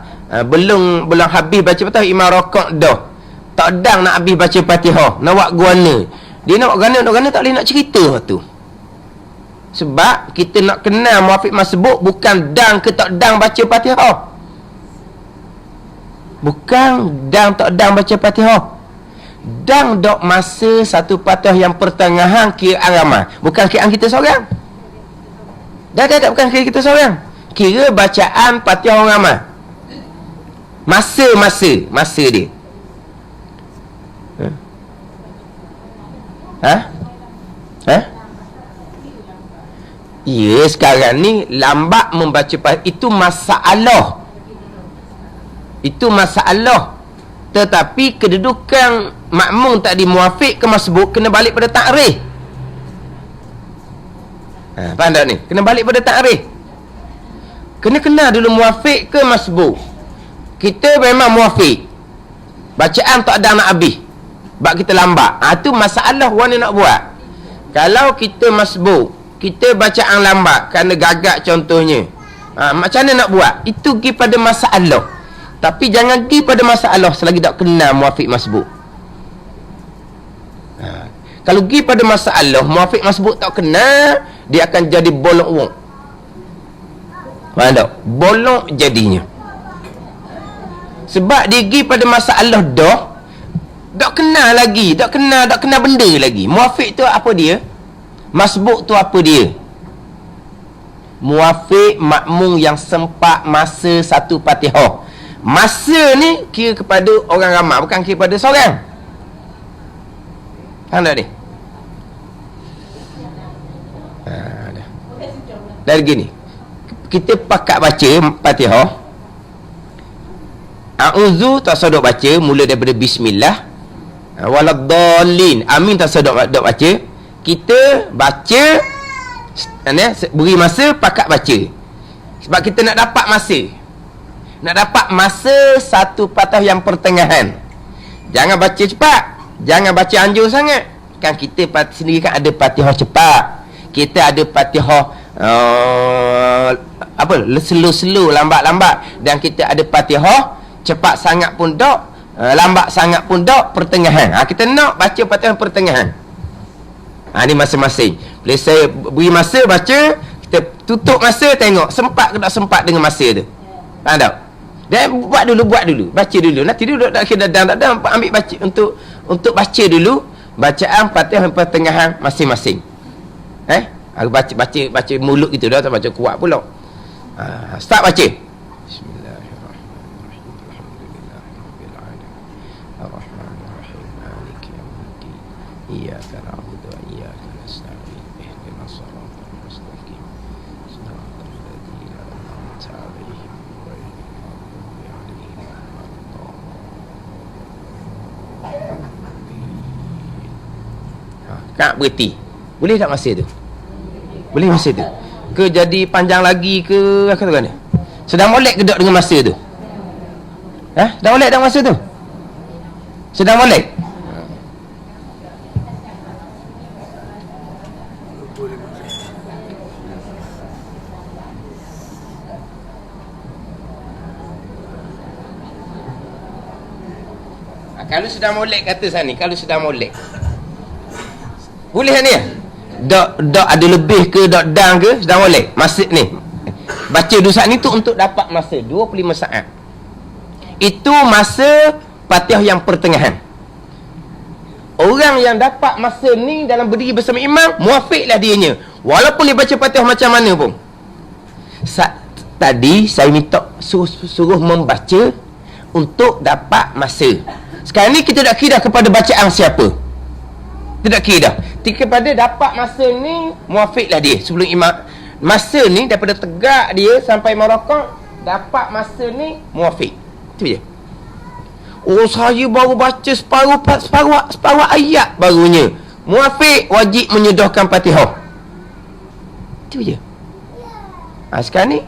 belum habis baca Fatihah imam rokok dah. Tak dang nak habis baca Fatihah, nak buat guana. Dia nak buat guana tak boleh nak cerita tu. Sebab kita nak kenal muafiq masbuk bukan dang ke tak dang baca Fatihah. Bukan dang tak dang baca Fatihah. Dang dok masa 1 Fatihah yang pertengahan kiraan ramai. Bukan kiraan kita seorang. Dah bukan kira kita seorang. Kira bacaan Fatihah orang ramai. Masa dia. Ya, sekarang ni lambat membaca Fatihah itu masalah. Tetapi kedudukan makmum tak dimuafiq ke masbuk kena balik pada takrif. Faham tak ni? Kena balik pada takrif. Kena dulu muafiq ke masbuk. Kita memang muafiq, bacaan tak ada nak habis sebab kita lambat. Tu masalah mana nak buat. Kalau kita masbuk, kita bacaan lambat kerana gagak contohnya. Macam mana nak buat? Itu pergi pada masalah. Tapi jangan pergi pada masalah selagi tak kenal muafiq masbuk. Kalau pergi pada masalah muafiq masbuk tak kenal, dia akan jadi bolong wong. Faham tak? Bolong jadinya. Sebab dia pergi pada masalah dah tak kenal lagi, tak kenal benda lagi. Muafiq tu apa dia? Masbuk tu apa dia? Muafiq makmum yang sempat masa satu Fatihah. Masa ni kira kepada orang ramai, bukan kira kepada seorang. Faham tak dia? Dari gini, kita pakat baca Fatihah. A'udzu tak sedok baca, mula daripada bismillah. Waladdallin, amin tak sedok baca. Kita baca, beri masa pakat baca. Sebab kita nak dapat masa. Nak dapat masa satu patah yang pertengahan. Jangan baca cepat, jangan baca anjur sangat. Kan kita sendiri kan ada Fatihah cepat, kita ada Fatihah slow, lambat-lambat. Dan kita ada Fatihah cepat sangat pun tak, lambat sangat pun tak, pertengahan. Kita nak baca Fatihah pertengahan. Ni masing-masing. Bila saya beri masa baca, kita tutup masa, tengok sempat ke tak sempat dengan masa tu. Faham tak? Dan buat dulu, baca dulu. Nanti dulu tak kira tak ambil baca untuk baca dulu bacaan Fatihah pertengahan masing-masing. Aku baca mulut gitu dah, tak baca kuat pula. Start baca. Iyyaka na'budu wa iyyaka nasta'in ihdinas siratal mustaqim siratal ladzina an'amta 'alaihim ghairil maghdubi 'alaihim waladdallin. Kak berhenti. Boleh tak masa tu? Boleh masa tu? Ke jadi panjang lagi ke kata kan? Sedang molek ke tak dengan masa tu? Sedang molek tak masa tu? Sedang molek? Kalau sedang molek kata sana ni, kalau sedang molek. Boleh ni ya? Dak ada lebih ke, dak dang ke, sedang molek. Masa ni. Baca dulu saat ni tu untuk dapat masa 25 saat. Itu masa Fatihah yang pertengahan. Orang yang dapat masa ni dalam berdiri bersama imam, muafiqlah dianya. Walaupun dia baca Fatihah macam mana pun. Tadi saya minta suruh membaca untuk dapat masa. Sekarang ni kita tak kira kepada bacaan siapa. Tidak kira dah. Kepada dapat masa ni, muafiqlah dia. Sebelum imam, masa ni daripada tegak dia sampai merokok, dapat masa ni, muafiq. Itu je. Oh, saya baru baca separuh ayat barunya. Muafiq wajib menyedahkan Fatihah. Itu je. Sekarang ni,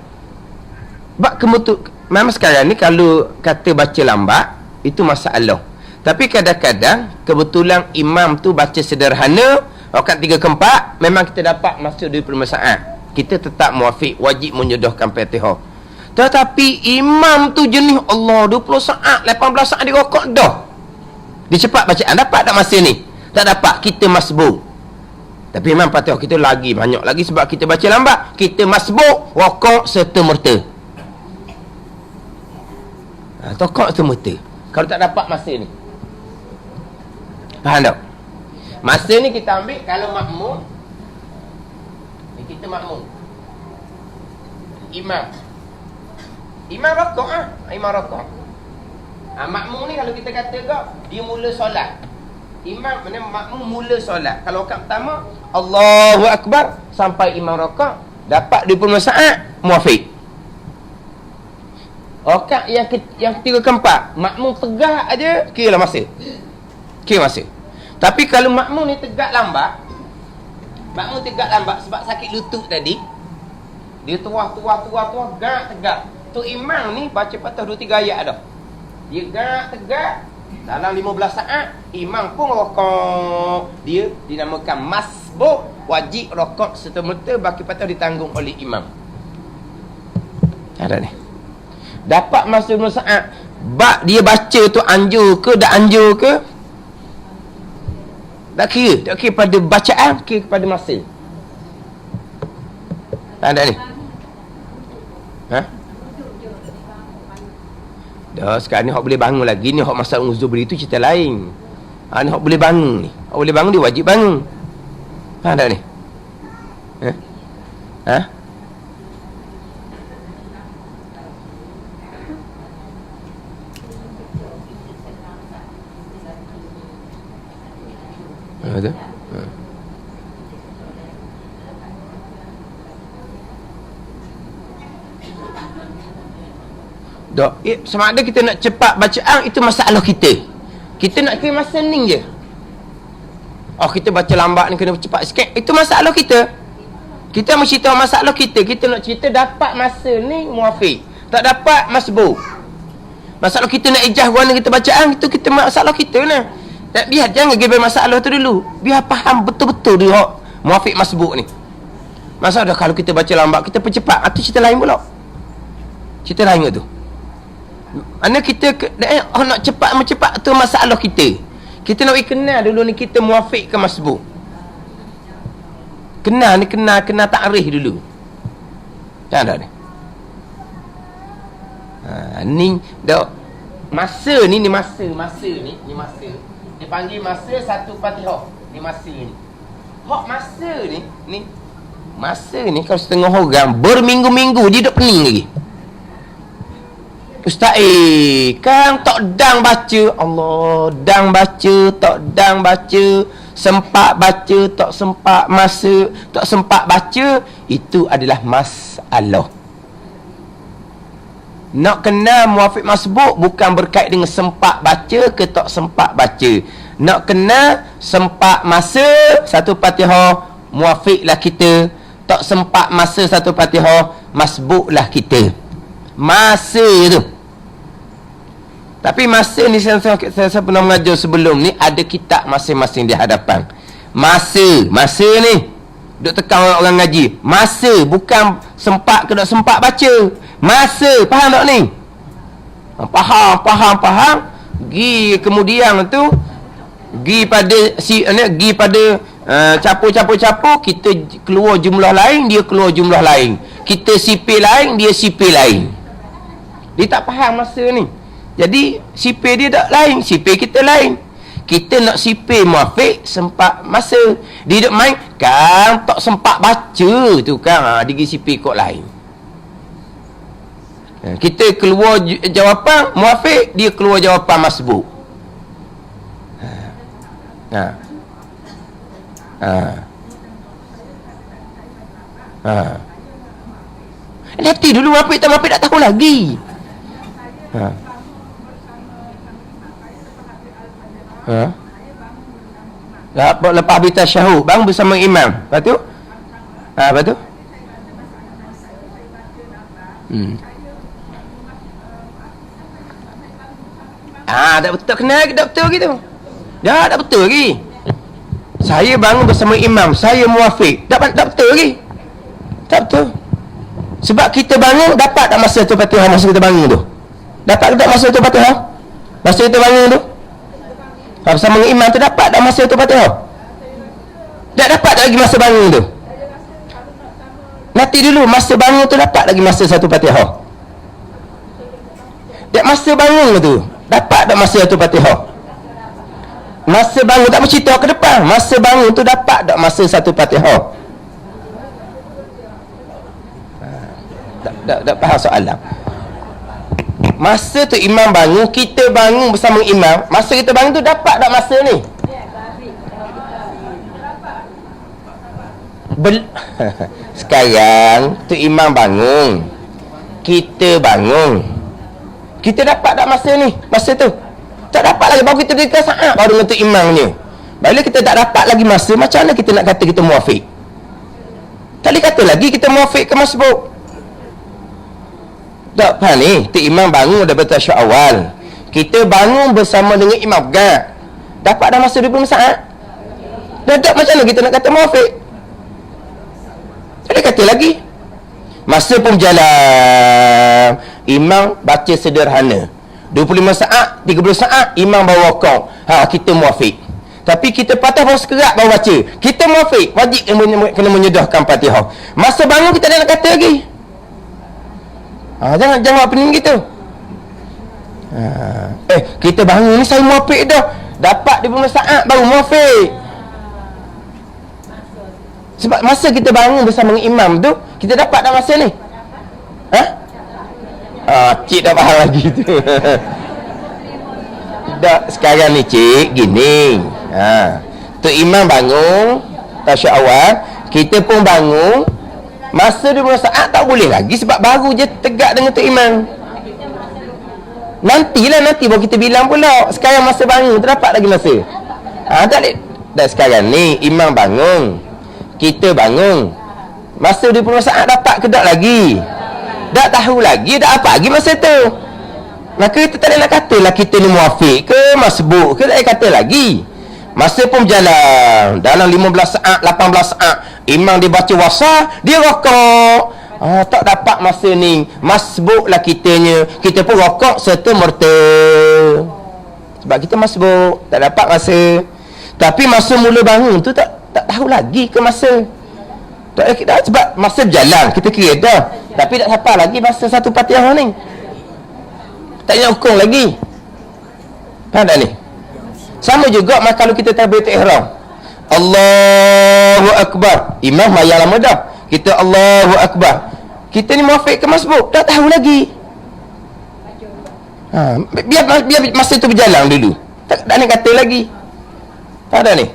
memang sekarang ni kalau kata baca lambat, itu masalah. Tapi kadang-kadang kebetulan imam tu baca sederhana, rakaat 3/4, memang kita dapat masa 25 saat. Kita tetap muafiq, wajib menyedahkan Fatihah. Tetapi imam tu jenis Allah 20 saat, 18 saat dia rakaat dah. Dia cepat bacaan, dapat tak masa ni? Tak dapat, kita masbuk. Tapi imam Fatihah kita lagi banyak lagi sebab kita baca lambat. Kita masbuk, rakaat serta-merta. Rakaat serta-merta. Kalau tak dapat masa ni. Faham tak? Masa ni kita ambil kalau makmum. Kita makmum. Imam rakaat Imam rakaat. Makmum ni kalau kita kata tak, dia mula solat. Makmum mula solat. Kalau rakaat pertama, Allahu Akbar sampai imam rakaat, dapat 25 saat, muafiq. Rakaat yang ketiga keempat, makmum tegak aja, kira lah masa. Kira masa. Tapi kalau makmum ni tegak lambat, sebab sakit lutut tadi, dia tuah, tegak. Tu imam ni baca Fatihah 2-3 ayat dah. Dia tegak dalam 15 saat, imam pun rakaat. Dia dinamakan masbuk, wajib rakaat serta-merta, baki Fatihah ditanggung oleh imam. Ada ni. Dapat masa Ibn Sa'ad, bab dia baca tu anjur ke, tak anjur ke? Tak kira pada bacaan, kira kepada masa. Ada ni. Ha? Dah, sekarang ni hok boleh bangun lagi ni, hok masalah uzur beri tu cerita lain. Ha, ni hok boleh bangun ni. Hok boleh bangun, dia wajib bangun. Ha, tak ni? Ha? Ha? Betul? Ha. Dok, sama ada kita nak cepat bacaan, itu masalah kita. Kita nak kira masa ni je. Oh, kita baca lambat ni kena cepat sikit, itu masalah kita. Kita mesti tahu masalah kita. Kita nak cerita dapat masa ni muafiq, tak dapat masbuk. Masalah kita nak ijaz warna kita bacaan, itu kita masalah kita nah. Tak, biar jangan give masalah tu dulu. Biar faham betul-betul dia muafiq masbuk ni. Masalah kalau kita baca lambat, kita percepat, itu cerita lain pula. Cerita lain tu. Mana kita nak cepat tu masalah kita. Kita nak kenal dulu ni kita muafiq ke masbuk. Kenal ni kena takrif dulu. Tak ada ni. Ha, ni dak masa ni masa ni masa. Dia panggil masa satu Fatihah. Ni masa ni. Hak masa ni masa ni kalau setengah orang berminggu-minggu dia duk pening lagi. Ustaz kan tak dang baca. Allah, dang baca, tak dang baca, sempat baca, tak sempat masa, tak sempat baca, itu adalah masalah. Nak kenal muafiq masbuk bukan berkait dengan sempat baca ke tak sempat baca. Nak kenal sempat masa satu Fatihah, muafiqlah kita. Tak sempat masa satu Fatihah, masbuklah kita. Masa tu. Tapi masa ni saya pernah mengajar sebelum ni, ada kitab masing-masing di hadapan. Masa ni duk tekan orang ngaji. Masa bukan sempat ke tak sempat baca. Masa, faham tak ni? Faham. Gi kemudian tu gi pada capur, kita keluar jumlah lain, dia keluar jumlah lain. Kita sipil lain, dia sipil lain. Dia tak faham masa ni. Jadi sipil dia tak lain, sipil kita lain. Kita nak sipil muafiq sempat masa. Dia duk main kan tak sempat baca tu kan, dia pergi sipil kod lain. Kita keluar jawapan muafiq, dia keluar jawapan masbuk. Nanti dulu muafiq tak tahu lagi. Lepas habis tasyahud bang bersama imam. Lepas tu? Lepas tu? Tak betul, kenal tak betul gitu. Tak betul lagi. Saya bangun bersama imam, saya muafiq. Tak betul lagi. Tak betul. Sebab kita bangun dapat tak masa tu Fatihah, masa kita bangun tu? Dapat tak masa tu Fatihah? Masa kita bangun tu? Bersama imam tu dapat tak masa tu Fatihah? Tak dapat tak lagi masa bangun tu? Nanti dulu masa bangun tu dapat lagi masa satu Fatihah? Tak masa bangun tu dapat tak masa satu Fatihah? Masa bangun tak bercerita ke depan. Masa bangun tu dapat tak masa satu Fatihah? Tak faham soalan. Masa tu imam bangun, kita bangun bersama imam. Masa kita bangun tu dapat tak masa ni? Sekarang tu imam bangun, kita bangun, kita dapat tak masa ni? Masa tu tak dapat lagi. Baru kita dekat saat baru dengan tu imamnya. Bila kita tak dapat lagi masa, macam mana kita nak kata kita muafiq? Tak boleh kata lagi kita muafiq ke masbuk. Tak faham ni? Tu imam bangun daripada tasyahud awal, kita bangun bersama dengan imam gak. Dapat dah masa 20 saat? Dah tak, macam mana kita nak kata muafiq? Tak boleh kata lagi. Masa pun berjalan, imam baca sederhana. 25 saat, 30 saat, imam bawa rokok. Kita muafiq. Tapi kita patah baru sekerat baru baca. Kita muafiq, wajib kena menyedahkan Fatihah. Masa bangun kita dah nak kata lagi. Jangan buat pening gitu. Kita bangun ni saya muafiq dah. Dapat 25 saat baru muafiq. Sebab masa kita bangun bersama dengan imam tu, kita dapat dah masa ni. Cik dah faham lagi tu. Dah, sekarang ni cik, gini. Tu imam bangun, tasyahud awal, kita pun bangun. Masa 20 saat tak boleh lagi sebab baru je tegak dengan tu imam. Nanti baru kita bilang pula. Sekarang masa bangun, terdapat lagi masa. Tak boleh. Dah sekarang ni, imam bangun, kita bangun. Masa 20 saat dapat ke tak lagi? Tak tahu lagi, tak apa lagi masa tu. Maka kita tak nak katalah kita ni muafiq ke, masbuk ke, tak nak kata lagi. Masa pun berjalan. Dalam 15 saat, 18 saat, imam dia baca wasah, dia rokok. Tak dapat masa ni. Masbuk lah kitanya. Kita pun rokok serta merta. Sebab kita masbuk, tak dapat masa. Tapi masa mula bangun tu tak tahu lagi ke masa. Sebab masa berjalan, kita kira dah. Tapi tak sampai lagi masa satu Fatihah ni. Tak nak hukum lagi. Faham tak ni? Sama juga kalau kita takbiratul ihram. Allahu Akbar. Imam mayang lama dah. Kita Allahu Akbar. Kita ni muafiq ke masbuk? Tak tahu lagi. Biar masa tu berjalan dulu. Tak nak kata lagi. Faham tak ni?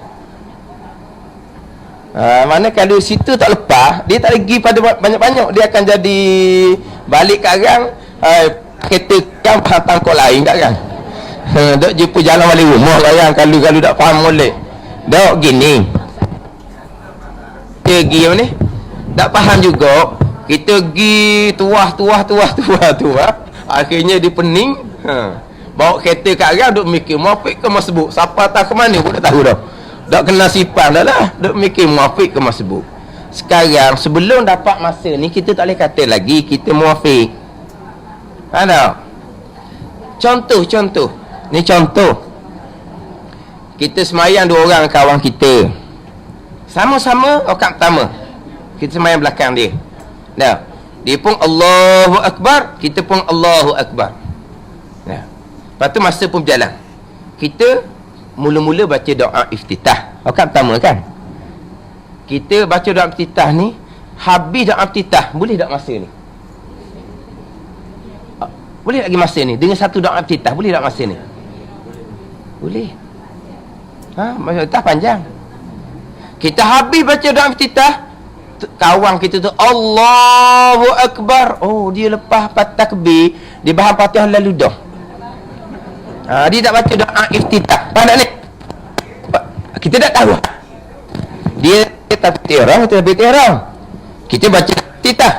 Mana kalau situ tak lepas, dia tak lagi pada banyak-banyak, dia akan jadi balik karang, kereta kan hantar kau lain kat kan. Dok jumpa jalan balik rumah lah yang kalau tak faham molek. Dok gini. Kita pergi apa ni? Tak faham juga. Kita pergi tuah. Akhirnya dia pening. Bawa kereta kat arang, duk mikir muafiq ke masbuk. Siapa tak ke mana pun tak tahu dah. Tak kena sipang dah lah. Duk mikir muafiq ke masbuk. Sekarang sebelum dapat masa ni, kita tak boleh kata lagi kita muafiq. Ada contoh. Ni contoh. Kita semayang 2 orang kawan kita. Sama-sama rakaat pertama. Kita semayang belakang dia. Dah. Dia pun Allahu Akbar, kita pun Allahu Akbar. Nah. Lepas tu masa pun berjalan. Kita mula-mula baca doa iftitah. Rakaat pertama kan? Kita baca doa iftitah ni, habis doa iftitah, boleh tak masa ni? Boleh lagi masa ni? Dengan satu doa iftitah, boleh tak masa ni? Boleh. Masa iftitah panjang. Kita habis baca doa iftitah, kawan kita tu Allahu Akbar. Oh, dia lepas takbir, dia faham Fatihah lalu dah. Dia tak baca doa iftitah. Faham tak ni? Kita tak tahu. Dia takbir ihram, kita takbir ihram. Kita baca iftitah.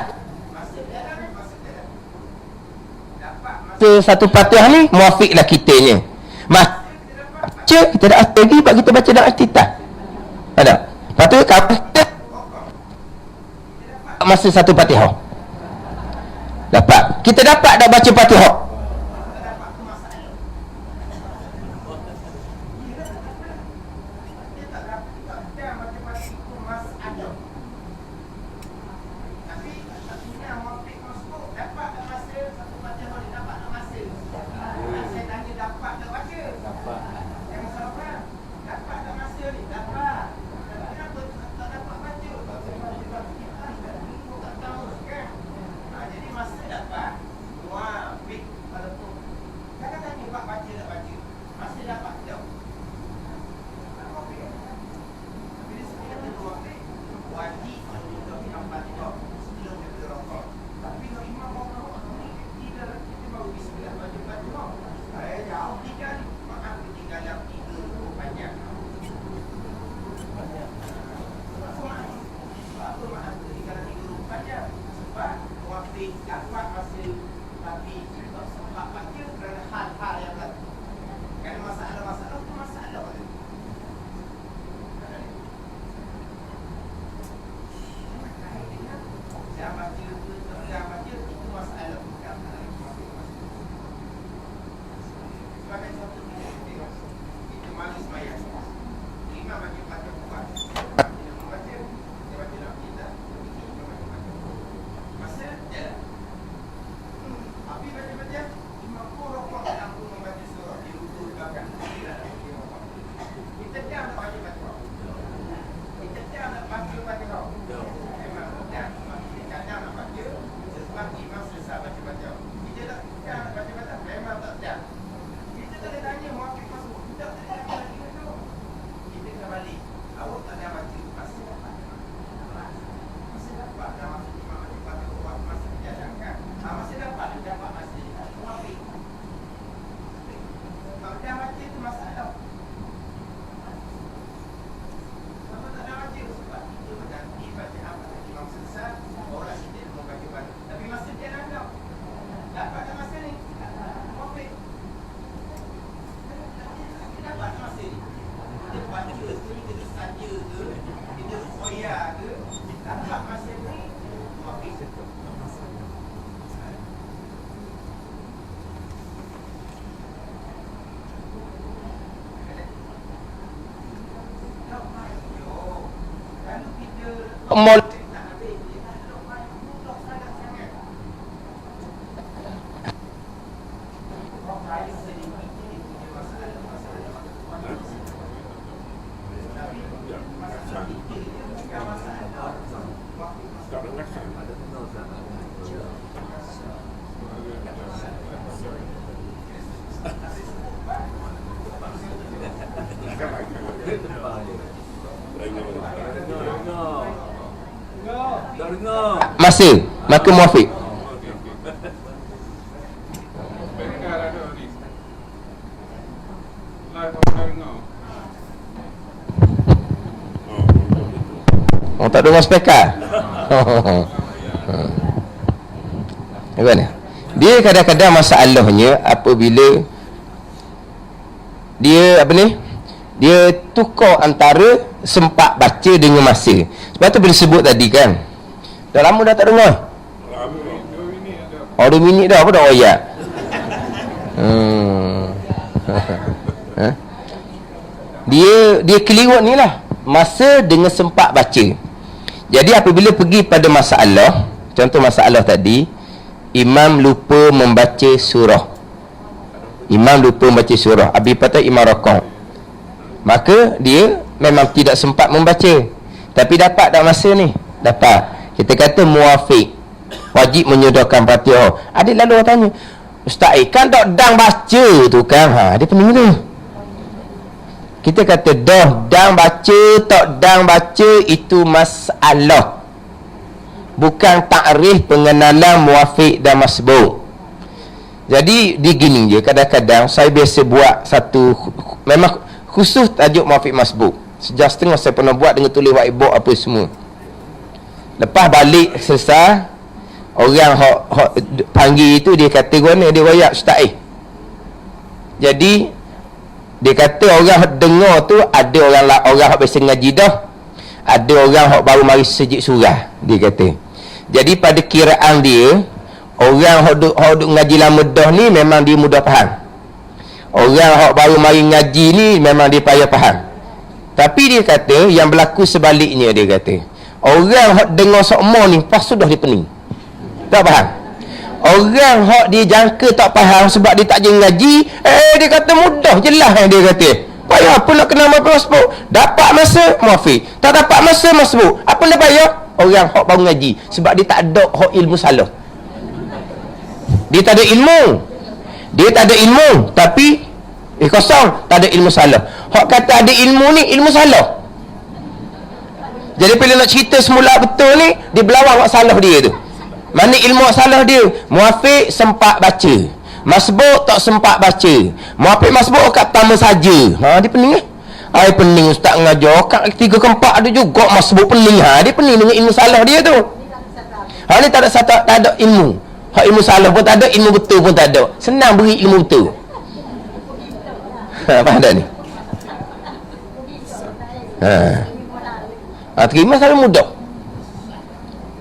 Satu Fatihah ni muafiqlah kitanya. Baca kita dah lagi sebab kita baca doa iftitah. Ada. Lepas tu kita masa satu Fatihah. Dapat. Kita dapat dah baca Fatihah. Mol masa, maka muafiq. Oh, tak dengar speaker. Bagaimana? Dia kadang-kadang masalahnya apabila dia apa ni? Dia tukar antara sempat baca dengan masa. Sebab tu bila sebut tadi kan. Dah lama dah tak dengar. Oh, 2 minit dah apa dah ayat. Dia keliru ni lah. Masa dengan sempat baca. Jadi apabila pergi pada masalah, contoh masalah tadi, imam lupa membaca surah. Imam lupa membaca surah. Habis patut imam rakaat. Maka dia memang tidak sempat membaca. Tapi dapat tak masa ni? Dapat. Kita kata muafiq, wajib menyodorkan Fatihah. Adik lalu orang tanya, Ustaz, kan tak dang baca tu kan? Dia pening tu. Kita kata dang baca, tak dang baca, itu masalah. Bukan takrif pengenalan muafiq dan masbuk. Jadi dia gini je, kadang-kadang saya biasa buat satu, memang khusus tajuk muafiq masbuk. Sejak setengah saya pernah buat dengan tulis whiteboard apa semua. Lepas balik selesai, orang hok panggil itu, dia kata guna dia royak Ustaz. Jadi dia kata orang dengar tu ada orang hok biasa ngaji dah, ada orang hok baru mari sejik surah, dia kata. Jadi pada kiraan dia, orang hok duk ngaji lama dah ni memang dia mudah faham. Orang hok baru mari ngaji ni memang dia payah faham. Tapi dia kata yang berlaku sebaliknya, dia kata orang hok dengar sokmo ni pas sudah dia pening, tak faham. Orang hok dia jangka tak faham sebab dia tak jadi ngaji, dia kata mudah jelas yang dia kata. Payah apa nak kena masbuk? Dapat masa muafiq, tak dapat masa masbuk. Apa nak payah? Orang hok baru ngaji sebab dia tak ada hok ilmu salah. Dia tak ada ilmu. Dia tak ada ilmu tapi kosong, tak ada ilmu salah. Hok kata ada ilmu ni ilmu salah. Jadi bila nak cerita semula betul ni, dia belawang wak salah dia tu. Mana ilmu wak salah dia? Muafiq sempat baca, masbuk tak sempat baca. Muafiq masbuk kat pertama saja. Dia pening Dia pening ustaz ngajar kat 3 ke 4 ada juga masbuk pening. Dia pening dengan ilmu salah dia tu. Ni tak ada ilmu. Ilmu salah pun tak ada, ilmu betul pun tak ada. Senang beri ilmu betul. Faham tak ni? Terima selalu mudah.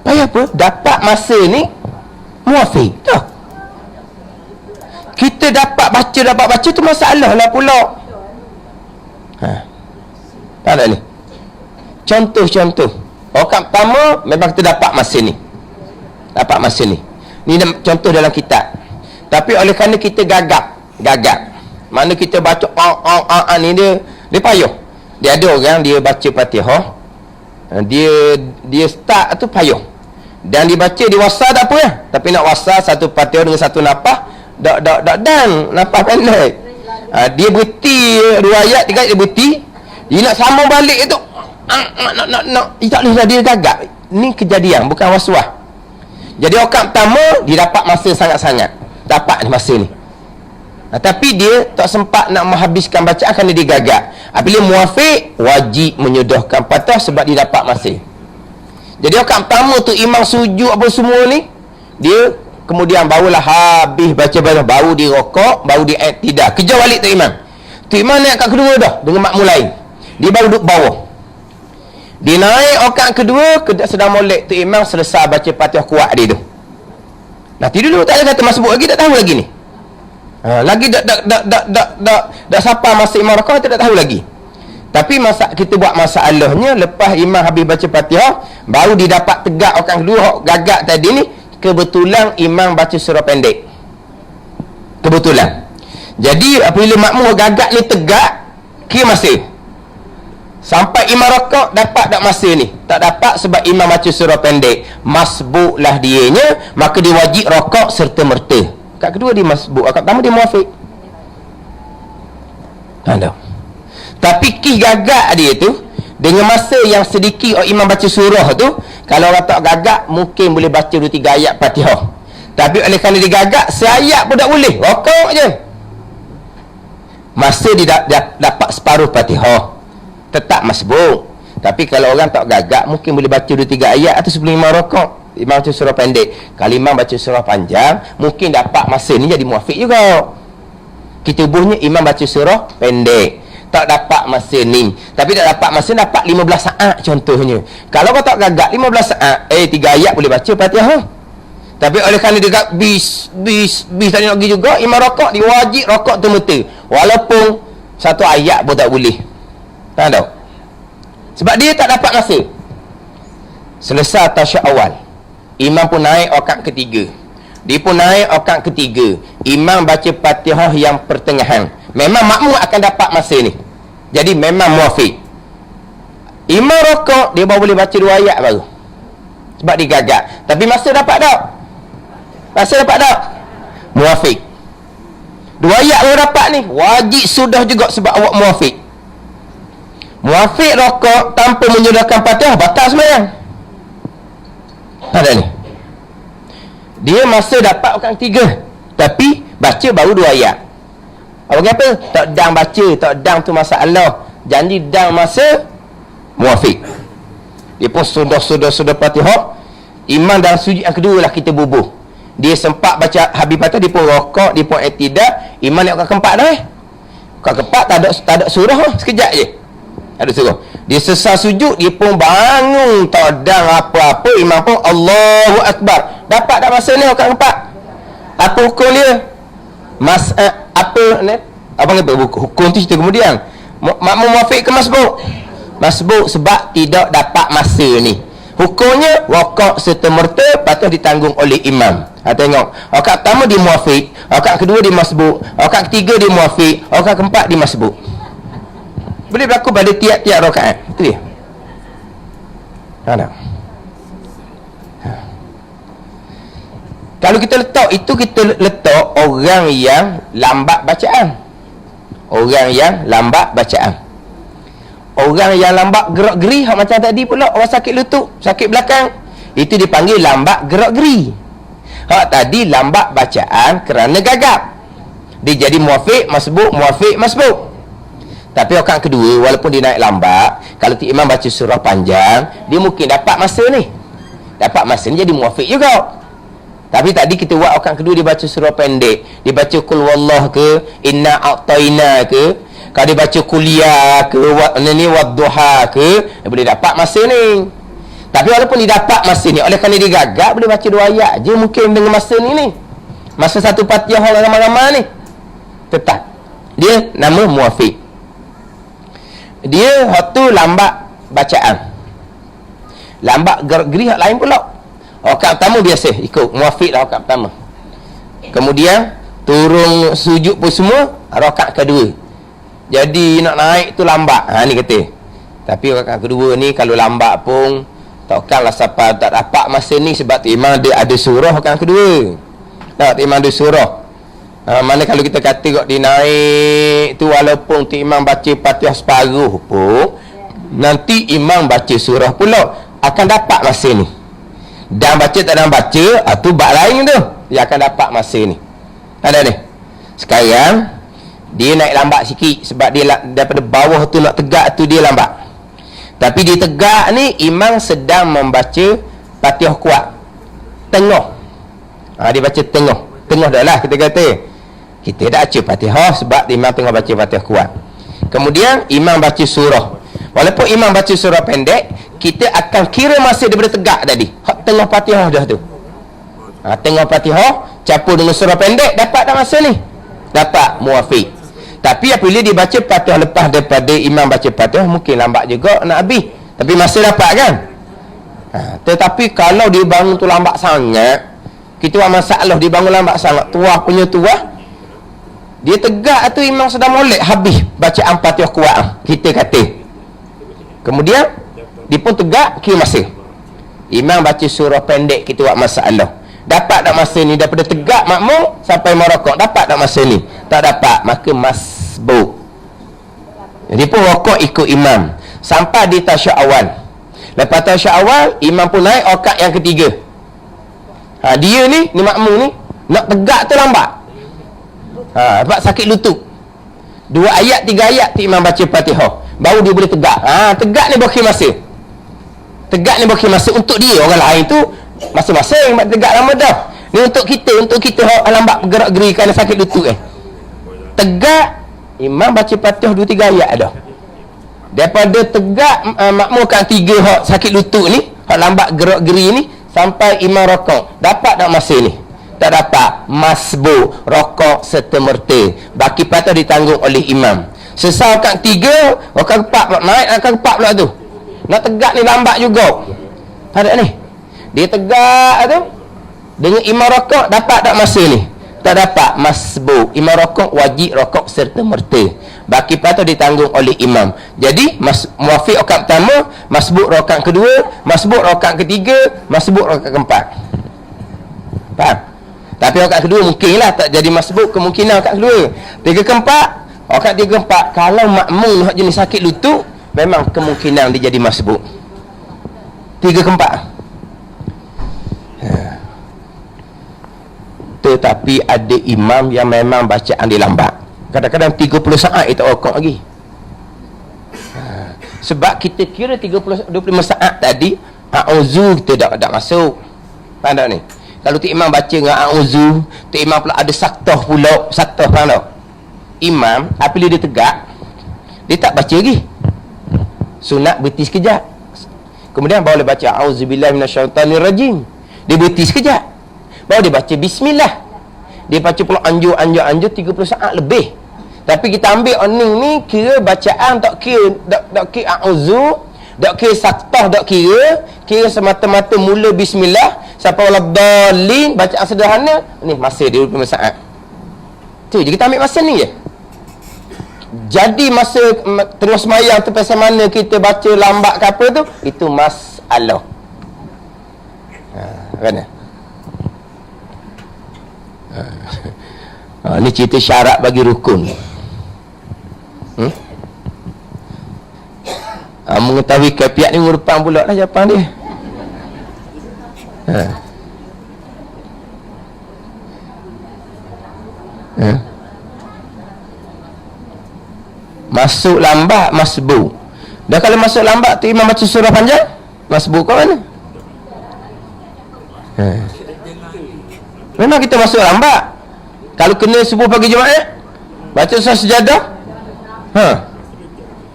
Payah apa? Dapat masa ni muafiq tak? Kita dapat baca tu masalah lah pula. Tak ada ni. Contoh. Orang pertama memang kita dapat masa ni. Ni contoh dalam kitab. Tapi oleh kerana kita gagap. Mana kita baca ni dia payah. Dia ada orang dia baca Fatihah, dia start tu payah. Dan dibaca di wasal tak apa ya. Tapi nak wasal satu Fatihah dengan satu nafas, dan nafas pendek. Dia berhenti 2 ayat 3 ayat, dia berhenti. Dia nak sambung balik tu. Dia tak boleh, dia gagap. Ni kejadian, bukan waswas. Jadi orang pertama dia dapat masa sangat-sangat. Dapat masa ni. Tapi dia tak sempat nak menghabiskan bacaan kerana dia gagap. Bila muafiq wajib menyodorkan patah sebab dia dapat masa. Jadi orang pertama tu imam sujud apa semua ni, dia kemudian barulah habis baca baru dia rokok, baru dia tidak. Kejar balik tu imam. Tu imam naik kat kedua dah dengan makmum lain. Dia baru duduk bawah. Dia naik rakaat kedua, sedang molek tu imam selesai baca Fatihah kuat dia tu. Nanti dulu tak ada kata masbuk lagi, tak tahu lagi ni. Lagi dak siapa masa imam rakaat tak tahu lagi. Tapi kita buat masalahnya, lepas imam habis baca Fatihah, baru didapat tegak orang kedua gagak tadi ni, kebetulan imam baca surah pendek. Kebetulan. Jadi apabila makmum gagak ni tegak, kira masa. Sampai imam rokok, dapat tak masa ni? Tak dapat sebab imam baca surah pendek. Masbuklah dianya, maka dia wajib rokok serta merta. Kat kedua dia masbuk, kat pertama dia muafiq. Ada. Tapi ki gagak dia tu, dengan masa yang sedikit imam baca surah tu, kalau orang tak gagak mungkin boleh baca 2-3 ayat Fatihah. Tapi oleh kerana dia gagak, seayat pun tak boleh, rokok je. Masa dia dapat separuh Fatihah, tetap masbuk. Tapi kalau orang tak gagak, mungkin boleh baca 2-3 ayat atau sebelum imam rokok. Imam baca surah pendek. Kalau imam baca surah panjang, mungkin dapat masa ni jadi muafiq juga. Kita buhnya imam baca surah pendek, tak dapat masa ni. Tapi tak dapat masa, dapat 15 saat contohnya. Kalau kau tak gagak 15 saat, 3 ayat boleh baca Fatihah. Tapi oleh kerana dia gagak bis tak nak pergi juga, imam rokok, dia wajib rokok termeta. Walaupun 1 ayat pun tak boleh. Tak tahu. Sebab dia tak dapat masa. Selesai tasyahud awal, imam pun naik rakaat ketiga. Dia pun naik rakaat ketiga. Imam baca Fatihah yang pertengahan. Memang makmum akan dapat masa ni. Jadi memang muafiq. Imam rokok, dia baru boleh baca 2 ayat baru. Sebab dia gagak. Tapi masa dapat tak? Masa dapat tak? Muafiq. 2 ayat baru dapat ni, wajib sudah juga sebab awak muafiq. Muafiq rokok tanpa menyudahkan Fatihah, batal sembahyang. Ada ni. Dia masa dapat rakaat ketiga, tapi baca baru 2 ayat. Apa kata? Tak dang baca, tak dang tu masalah. Janji dang masa muafiq. Dia pun sudah Fatihah. Imam dalam sujud yang kedua lah kita bubuh. Dia sempat baca habis Fatihah, dia pun rokok, dia pun i'tidal. Imam nak keempat dah keempat tak ada surah lah, sekejap je. Ada surah. Dia selesai sujud, dia pun bangun, tak dang apa-apa. Imam pun Allahu Akbar. Dapat tak masa ni rakaat keempat? Apa hukum dia? Apa kata hukum tu cerita kemudian. Makmum muafiq ke masbuk? Masbuk sebab tidak dapat masa ni. Hukumnya rakaat serta merta patut ditanggung oleh imam. Tengok, rakaat pertama dia muafiq, rakaat kedua dia masbuk, rakaat ketiga dia muafiq, rakaat keempat dia masbuk. Boleh berlaku pada tiap-tiap rakaat. Itu dia. Ada. Kalau kita letak itu, kita letak orang yang lambat bacaan. Orang yang lambat bacaan. Orang yang lambat gerak-geri, macam tadi pula orang sakit lutut, sakit belakang, itu dipanggil lambat gerak-geri. Tadi lambat bacaan kerana gagap. Dia jadi muafiq, masbuk, muafiq, masbuk. Tapi rakaat kedua, walaupun dia naik lambat, kalau imam baca surah panjang, dia mungkin dapat masa ni. Dapat masa ni jadi muafiq juga. Tapi tadi kita buat rakaat kedua, dia baca surah pendek. Dia baca qul wallah ke, inna a'tayna ke, kalau dia baca kuliah ke, wadduha ke, dia boleh dapat masa ni. Tapi walaupun dia dapat masa ni, oleh kerana dia gagap, boleh baca 2 ayat je mungkin dengan masa ni. Masa satu Fatihah orang ramai-ramai ni, tetap dia nama muafiq. Dia tu lambat bacaan, lambat gerak-geri hak lain pula. Rakaat pertama biasa ikut muafiq lah rakaat pertama. Kemudian turun sujud pun semua rakaat kedua. Jadi nak naik tu lambat. Ni kata. Tapi rakaat kedua ni kalau lambat pun takkanlah siapa tak dapat masa ni, sebab tu imam dia ada surah rakaat kedua. Tak, imam ada surah. Mana kalau kita kata kok dia naik tu, walaupun tu imam baca Fatihah separuh pun, nanti imam baca surah pula, akan dapat masa ni. Dan baca tak dan baca, tu bab lain tu, dia akan dapat masa ni. Ada ni. Sekarang dia naik lambat sikit sebab dia daripada bawah tu nak tegak tu dia lambat. Tapi dia tegak ni, imam sedang membaca Fatihah kuat, tengah. Dia baca tengah dah lah kita kata. Kita dah baca Fatihah sebab imam tengah baca Fatihah kuat. Kemudian imam baca surah. Walaupun imam baca surah pendek, kita akan kira masa daripada tegak tadi. Tengah Fatihah dah tu. Tengah Fatihah campur dengan surah pendek, dapat tak masa ni? Dapat muafiq. Tapi apabila dia baca Fatihah lepas daripada imam baca Fatihah, mungkin lambat juga nak habis. Tapi masih dapat kan? Tetapi kalau dia bangun tu lambat sangat, kita buat masalah, dia bangun lambat sangat, tuah punya tuah, dia tegak tu imam sedang molek habis bacaan Fatihah kuat, kita kata. Kemudian dia pun tegak, kira masa. Imam baca surah pendek, kita buat masalah. Dapat tak masa ni daripada tegak makmum sampai merokok? Dapat tak masa ni? Tak dapat, maka masbuk. Jadi pun rokok ikut imam sampai di tasyahud awal. Lepas tasyahud awal, imam pun naik rakaat yang ketiga. Dia ni makmum ni nak tegak tu lambat. Sebab sakit lutut. 2 ayat 3 ayat tu imam baca Fatihah, baru dia boleh tegak. Tegak ni berakhir masa. Tegak ni berakhir masa untuk dia. Orang lain tu masing-masing tegak lama dah. Ni untuk kita lambat bergerak geri kerana sakit lutut Tegak, imam baca Fatihah 2-3 ayat dah. Daripada tegak makmum kat 3 hak sakit lutut ni, hak lambat gerak geri ni, sampai imam rokok. Dapat tak masa ni? Tak dapat, masbuk, rokok serta-merta. Baki patah ditanggung oleh imam. Sesal kat 3, rakaat 4 naik rakaat 4 pula tu. Nak tegak ni lambat juga. Ada ni. Dia tegak tu dengan imam rokok, dapat tak masa ni? Tak dapat, masbuk. Imam rokok wajib rokok serta-merta. Baki patah ditanggung oleh imam. Jadi muafiq rakaat pertama, masbuk rakaat kedua, masbuk rakaat ketiga, masbuk rakaat keempat. Faham? Tapi rakaat kedua mungkinlah tak jadi masbuk, kemungkinan rakaat kedua. 3 keempat, rakaat 3 keempat, kalau makmum jenis sakit lutut, memang kemungkinan dia jadi masbuk. 3 keempat. Tetapi ada imam yang memang bacaan dia lambat. Kadang-kadang 30 saat dia tak rokok lagi. Sebab kita kira 25 saat tadi, a'udzu kita tak masuk. Faham tak ni? Kalau tu imam baca dengan a'udzu, tu imam pula ada saktah pula. Saktah, faham tak? Imam, apabila dia tegak, dia tak baca lagi. Sunat berhenti sekejap. Kemudian baru dia baca a'udzubillahi minasyaitanirrajim. Dia berhenti sekejap. Baru dia baca bismillah. Dia baca pula anjur 30 saat lebih. Tapi kita ambil oning ni, kira bacaan tak kira a'udzu, tak kira saktah, tak kira semata-mata mula bismillah sampai waladdallin, bacaan sederhana ni, masa dia 25 saat. Tu je, kita ambil masa ni je. Jadi masa tengah semayang tu pasal mana kita baca lambat ke apa tu, itu masalah. Kan? Ni cerita syarat bagi rukun. Mengetahui kafiat ni merupakan pula lah jawapan dia. Masuk lambat, masbuk. Dah kalau masuk lambat tu imam baca surah panjang, masbuk kat mana? Memang kita masuk lambat. Kalau kena subuh pagi Jumaat, baca surah sejadah,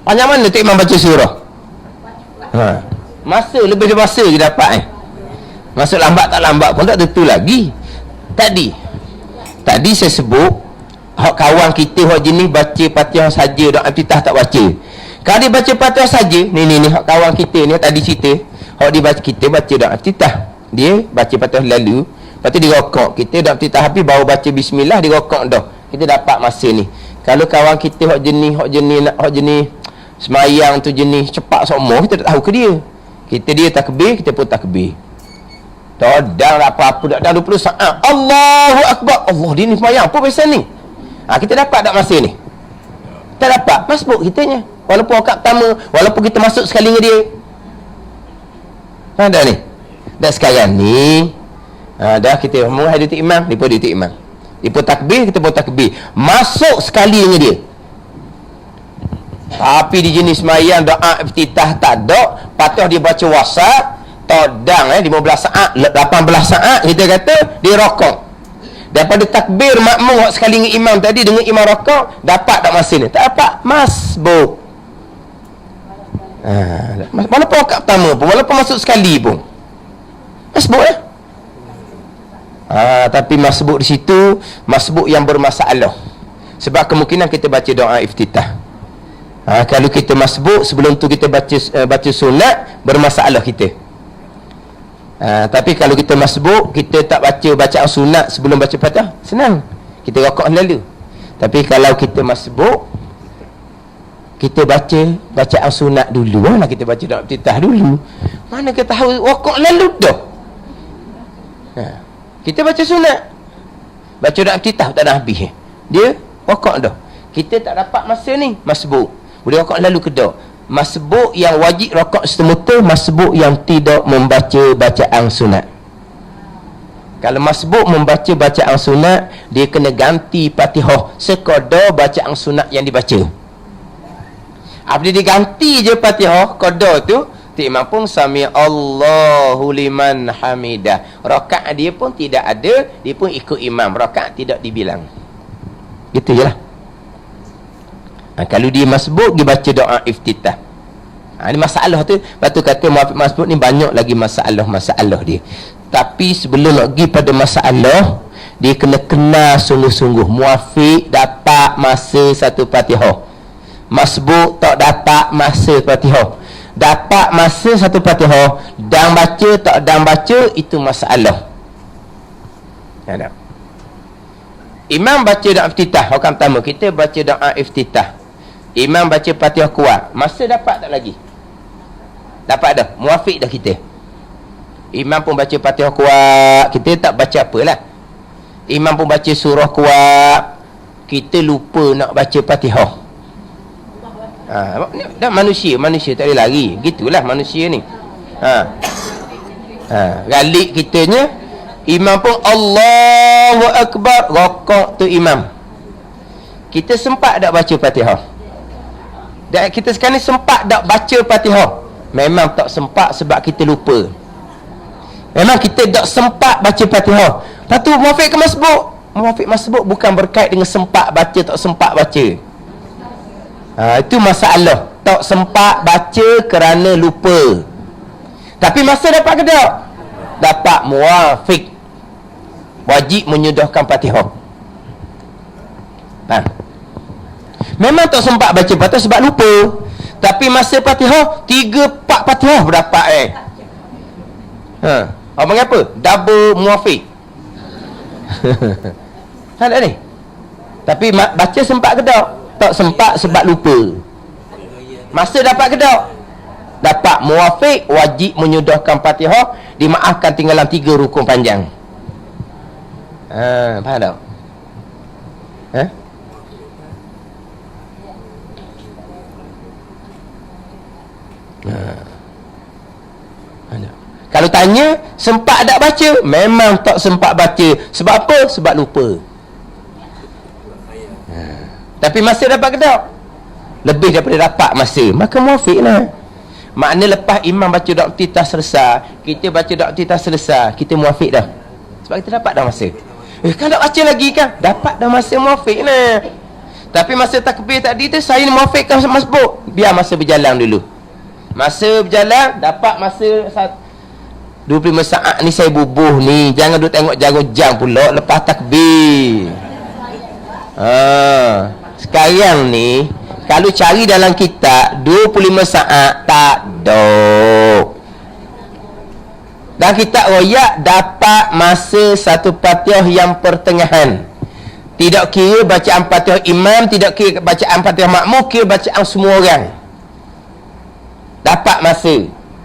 panjang mana tu imam baca surah? Masa lebih dari masa je dapat. Masuk lambat tak lambat pun tak tentu lagi. Tadi saya sebut hak kawan kita hak jenis baca Fatihah saja, doa iftitah tak baca. Kalau dia baca Fatihah saja, ni hak kawan kita ni tadi cerita, hak dia baca, kita baca doa iftitah, dia baca Fatihah lalu, lepas tu dia rokok, kita doa iftitah habis baru baca bismillah, dia rokok dah. Kita dapat masa ni. Kalau kawan kita hak jenis semayang tu jenis cepat semua, kita tak tahu ke dia. Dia takbir, kita pun takbir. Todang apa-apa dah 20 saat. Allahu Akbar. Allah, dia ni semayang apa biasa ni? Kita dapat tak masa ni? Tak dapat, masbuk kitanya. Walaupun rakaat pertama, walaupun kita masuk sekali dengan dia. Faham tak ni? Dan sekarang ni dah kita mulai duduk imam, dia pun duduk imam. Dia pun takbir, kita pun takbir. Masuk sekali dengan dia. Tapi di jenis semayang doa iftitah tak ada, patut dia baca wasat, todang 15 saat, 18 saat kita kata dia rokok. Daripada takbir makmum sekali dengan imam tadi, dengan imam rokok, dapat tak masa ni? Tak dapat, masbuk. Walaupun rakaat pertama pun, walaupun masuk sekali pun, masbuk lah. Tapi masbuk di situ, masbuk yang bermasalah. Sebab kemungkinan kita baca doa iftitah. Kalau kita masbuk, sebelum tu kita baca sunat, bermasalah kita. Tapi kalau kita masbuk, kita tak baca bacaan sunat sebelum baca Fatihah, senang, kita rokok lalu. Tapi kalau kita masbuk, kita baca bacaan sunat dulu. Mana kita baca doa iftitah dulu? Mana kita tahu rokok lalu dah. Kita baca sunat, baca doa iftitah tak ada habis. Dia rokok dah. Kita tak dapat masa ni, masbuk. Boleh rokok lalu ke tak? Masbuk yang wajib rokok semata, masbuk yang tidak membaca bacaan sunat. Kalau masbuk membaca bacaan sunat, dia kena ganti Fatihah sekadar bacaan sunat yang dibaca. Apabila dia ganti je Fatihah, qada tu, Tok Imam pun sami Allahu liman hamidah. Rakaat dia pun tidak ada, dia pun ikut imam, rakaat tidak dibilang. Gitu je lah. Kalau dia masbuk, dia baca doa iftitah. Ini masalah tu. Lepas tu kata muafiq masbuk ni banyak lagi masalah dia. Tapi sebelum nak pergi pada masalah, dia kena kenal sungguh-sungguh. Muafiq dapat masa satu Fatihah, masbuk tak dapat masa Fatihah. Dapat masa satu Fatihah, dan baca tak dan baca, itu masalah. Imam baca doa iftitah. Orang pertama, kita baca doa iftitah, imam baca Fatihah kuat, masa dapat tak lagi? Dapat dah, muafiq dah kita. Imam pun baca Fatihah kuat, kita tak baca apalah. Imam pun baca surah kuat, kita lupa nak baca Fatihah. Dah manusia tak boleh lari. Gitulah manusia ni. Galik kitanya, imam pun Allahu Akbar, rokok tu imam. Kita sempat tak baca Fatihah? Dan kita sekarang ni sempat tak baca Fatihah? Memang tak sempat sebab kita lupa. Memang kita tak sempat baca Fatihah. Lepas tu muafiq ke masbuk? Muafiq masbuk bukan berkait dengan sempat baca tak sempat baca. Itu masalah. Tak sempat baca kerana lupa. Tapi masa dapat ke tak? Dapat, muafiq. Wajib menyudahkan Fatihah. Memang tak sempat baca Fatihah sebab lupa. Tapi masa Fatihah, 3-4 Fatihah berdapat Abang apa? Double muafiq. Tak ni. Tapi baca sempat ke tak? Tak sempat sebab lupa. Masa dapat ke tak? Dapat, muafiq, wajib menyudahkan Fatihah, dimaafkan tinggalan 3 rukun panjang. Faham tak? Kalau tanya sempat tak baca, memang tak sempat baca. Sebab apa? Sebab lupa. Tapi masa dapat ke tak? Lebih daripada dapat masa, maka muafiq lah. Makna lepas imam baca doa iftitah selesai, kita baca doa iftitah selesai, kita muafiq dah. Sebab kita dapat dah masa. Kan tak baca lagi kan? Dapat dah masa, muafiq lah. Tapi masa takbir tadi tu, saya ni muafiqkan masbuk. Biar masa berjalan dulu. Masa berjalan, dapat masa 25 saat ni saya bubuh ni. Jangan duk tengok jago jam pula lepas takbir. Sekarang ni, kalau cari dalam kitab 25 saat tak ada. Dan kitab royak dapat masa satu Fatihah yang pertengahan. Tidak kira bacaan Fatihah imam, tidak kira bacaan Fatihah makmum, kira bacaan semua orang. Dapat masa.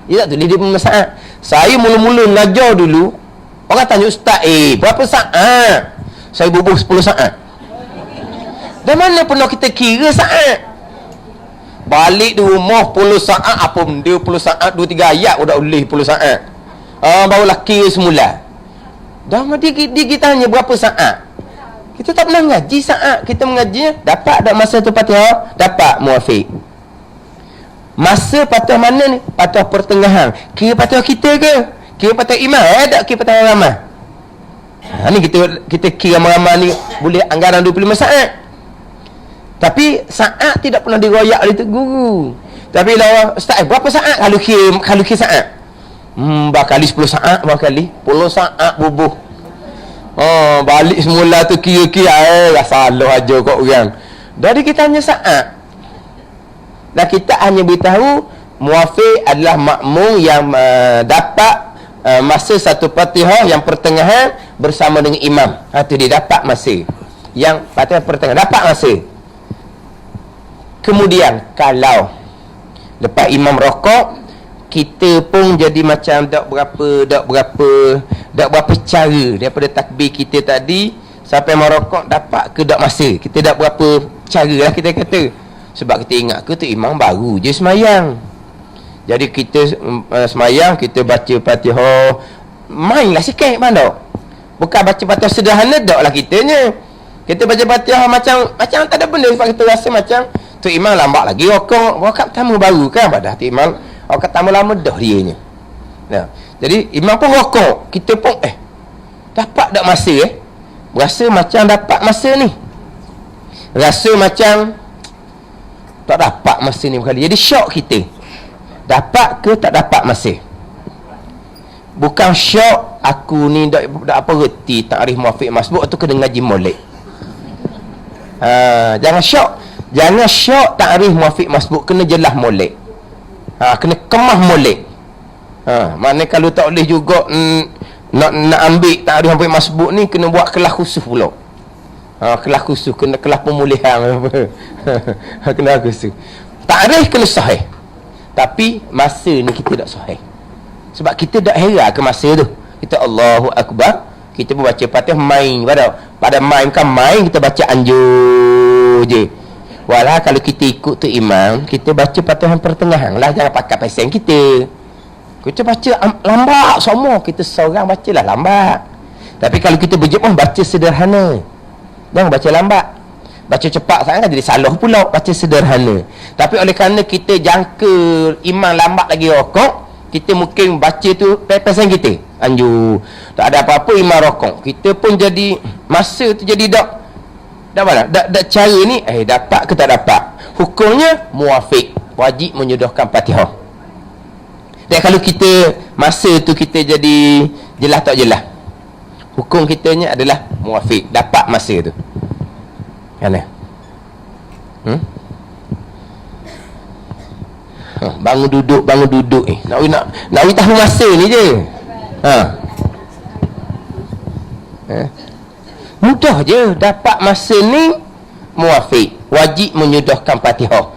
Dia tak tulis 25 saat. Saya mula-mula mengajar dulu, orang tanya ustaz, berapa saat? Saya bubuh 10 saat. Dan mana pernah kita kira saat? Balik di rumah 10 saat, apa benda 10 saat, 2-3 ayat udah boleh 10 saat. Barulah kira semula. Dah dia tanya berapa saat? Kita tak pernah ngaji saat. Kita mengaji, dapat tak masa tu Fatihah? Dapat, muafiq. Masa Fatihah mana ni? Fatihah pertengahan. Kira Fatihah kita ke? Kira Fatihah imam? Tak kira Fatihah ramah. Ni kita kira ramah ni boleh anggaran 25 saat. Tapi saat tidak pernah diroyak oleh guru. Tapi kalau ustaz, berapa saat kalau kira saat? Berkali 10 saat, berkali 10 saat bubuh. Balik semula tu kira-kira salah aja kok orang. Dari kita hanya saat. Dan kita hanya beritahu muafiq adalah makmum yang dapat masa satu Fatihah yang pertengahan bersama dengan imam. Itu dia dapat masa. Yang Fatihah pertengahan dapat masa. Kemudian kalau lepas imam rokok, kita pun jadi macam tak berapa cara daripada takbir kita tadi sampai merokok dapat ke tak masa. Kita tak berapa cara lah kita kata. Sebab kita ingat ke tu imam baru je semayang. Jadi kita semayang, kita baca Fatihah, mainlah sikit mana. Bukan baca Fatihah sederhana tak lah kitanya. Kita baca Fatihah macam tak ada benda. Sebab kita rasa macam tu imam lambat lagi rokok pertama baru kan. Padahal tu imam rokok pertama lama dah dianya. Nah, jadi imam pun rokok, kita pun dapat tak masa Rasa macam dapat masa ni. Rasa macam tak dapat masa ni berkali. Jadi syok kita. Dapat ke tak dapat masa. Bukan syok aku ni tak apa reti takrif muafiq masbuk tu kena ngaji molek. Jangan syok. Jangan syok takrif muafiq masbuk, kena jelas molek. Kena kemah molek. Mana kalau tak boleh juga nak ambil takrif muafiq masbuk ni, kena buat kelas khusus pula. Kelas khusus, kena kelas pemulihan kelas khusus. Takrif kena sahih. Tapi masa ni kita tak sahih. Sebab kita tak heran ke masa tu. Kita Allahu Akbar, kita pun baca Fatihah main. Pada main kan main, kita baca anjur je. Walau kalau kita ikut tu imam, kita baca Fatihah pertengahan lah. Jangan pakai pesen kita. Kita baca lambat semua. Kita seorang bacalah lambat. Tapi kalau kita berjemaah, baca sederhana. Jangan baca lambat. Baca cepat sangat kan jadi salah pula. Baca sederhana. Tapi oleh kerana kita jangka imam lambat lagi rokok, kita mungkin baca tu pesan kita anjur. Tak ada apa-apa imam rokok, kita pun jadi masa tu jadi dak cara ni dapat ke tak dapat. Hukumnya muafiq, wajib menyuduhkan Fatihah. Dan kalau kita masa tu kita jadi jelas tak jelas, hukum kitanya adalah muafiq, dapat masa tu. Kan? Bangun duduk ni. Nak tahu masa ni je. Mudah je dapat masa ni muafiq, wajib menyuduhkan Fatihah.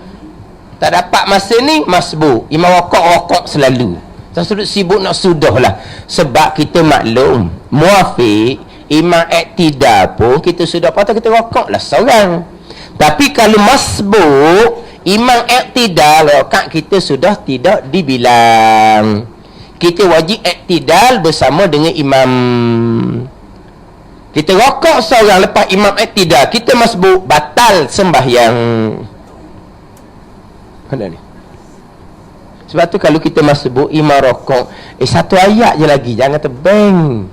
Tak dapat masa ni masbuk, imam rokok selalu. Tak sibuk nak sudah lah. Sebab kita maklum muafiq, imam iktidal pun kita sudah patut kita rokok lah seorang. Tapi kalau masbuk, imam iktidal, rakaat kita sudah tidak dibilang. Kita wajib iktidal bersama dengan imam. Kita rokok seorang lepas imam iktidal, kita masbuk, batal sembahyang. Mana ni? Sebab tu kalau kita masbuk, imam rokok, satu ayat je lagi, jangan tebing.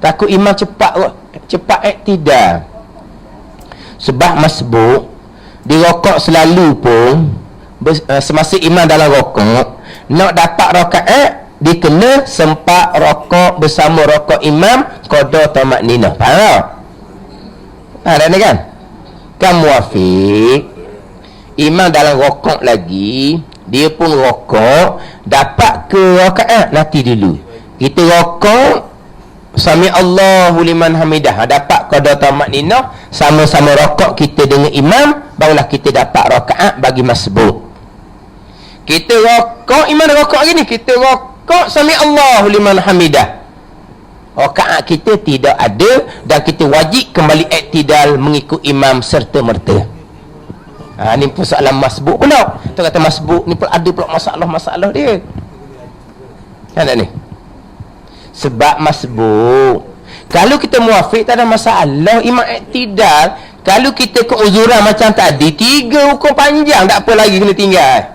Takut imam cepat iktidal. Sebab masbuk dirokok selalu pun semasa imam dalam rokok, nak dapat rakaat dia kena sempat rokok bersama rokok imam qada tamakninah. Faham? Ada ni kan muafiq, imam dalam rokok lagi, dia pun rokok, dapat ke rakaat nanti dulu. Kita rokok Sami Allahu liman hamidah, dapat qada tamakninah, sama-sama rokok kita dengan imam, barulah kita dapat rakaat bagi masbuk. Kita rokok, imam dah rokok lagi ni, kita rokok Sami Allahu liman hamidah, rakaat kita tidak ada, dan kita wajib kembali iktidal mengikut imam serta merta. Ni pun soalan masbuk pula. Tu kata masbuk ni pun ada pula masalah dia. Kan tak ni? Sebab masbuk, kalau kita muafiq tak ada masalah. Imam iktidal, kalau kita keuzuran macam tadi, 3 hukum panjang, tak apa lagi kena tinggal.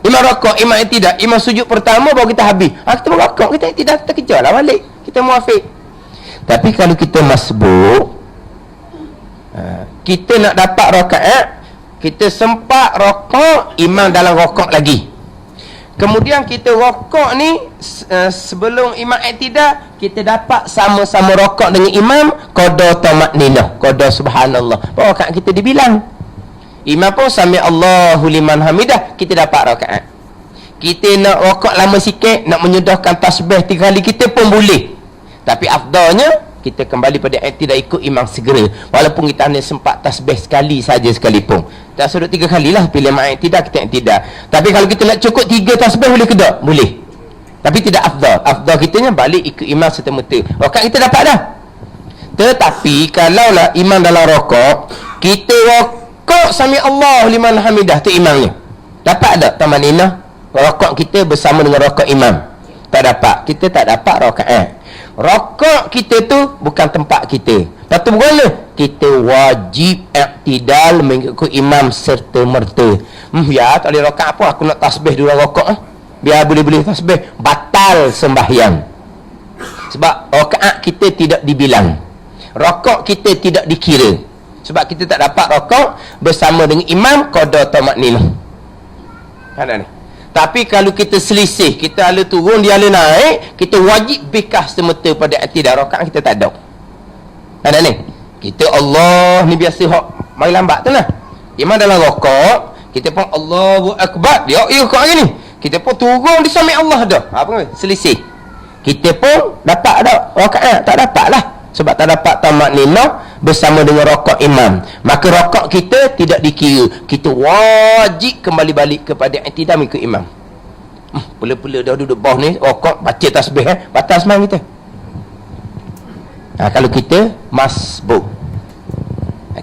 Imam rokok, imam iktidal, imam sujud pertama baru kita habis. Kita merokok, kita iktidal, kita kejar lah balik, kita muafiq. Tapi kalau kita masbuk, kita nak dapat rakaat, kita sempat rokok, imam dalam rokok lagi. Kemudian kita rokok ni sebelum imam i'tidal, kita dapat sama-sama rokok dengan imam qada tamakninah, qada subhanallah. Rakaat kita dibilang. Imam pun sami Allahu liman hamidah, kita dapat rakaat. Kita nak rokok lama sikit, nak menyedahkan tasbih 3 kali, kita pun boleh. Tapi afdalnya kita kembali pada i'tidal, ikut imam segera, walaupun kita hanya sempat tasbih sekali saja sekalipun. Tak suruh 3 kali lah, pilih imam i'tidal, kita i'tidal. Tapi kalau kita nak cukup 3 tasbih, boleh ke tak? Boleh. Tapi tidak afdal kitanya balik ikut imam serta-merta, rakaat kita dapat dah. Tetapi kalaulah imam dalam rokok, kita rokok sami Allah liman hamidah, tu imamnya dapat tak tamakninah? Rokok kita bersama dengan rokok imam tak dapat, kita tak dapat rakaat. Rokok kita tu bukan tempat kita. Lepas tu bagaimana? Kita wajib i'tidal mengikut imam serta merta. Ya, tak boleh rakaat apa, aku nak tasbih dulu rokok. Biar boleh-boleh tasbih, batal sembahyang. Sebab rakaat kita tidak dibilang, rokok kita tidak dikira. Sebab kita tak dapat rokok bersama dengan imam qada tamakninah. Ada ni. Tapi kalau kita selisih, kita ala turun, dia ala naik, kita wajib bekah semata pada i'tidal, rakaat kita tak ada. Ada ni. Kita Allah ni biasa hok mai lambat tu lah. Imam dalam rokok, kita pun Allahu akbar, dia rokok lagi ni. Kita pun turun di sami Allah dah. Apa selisih. Kita pun dapat tak rakaat? Tak dapat lah. Sebab tak dapat tamakninah bersama dengan rokok imam. Maka rokok kita tidak dikira. Kita wajib kembali balik kepada i'tidal mengikut imam. Pula-pula dah duduk bawah ni, rokok, baca tasbih, batal sembahyang kita. Kalau kita masbuk,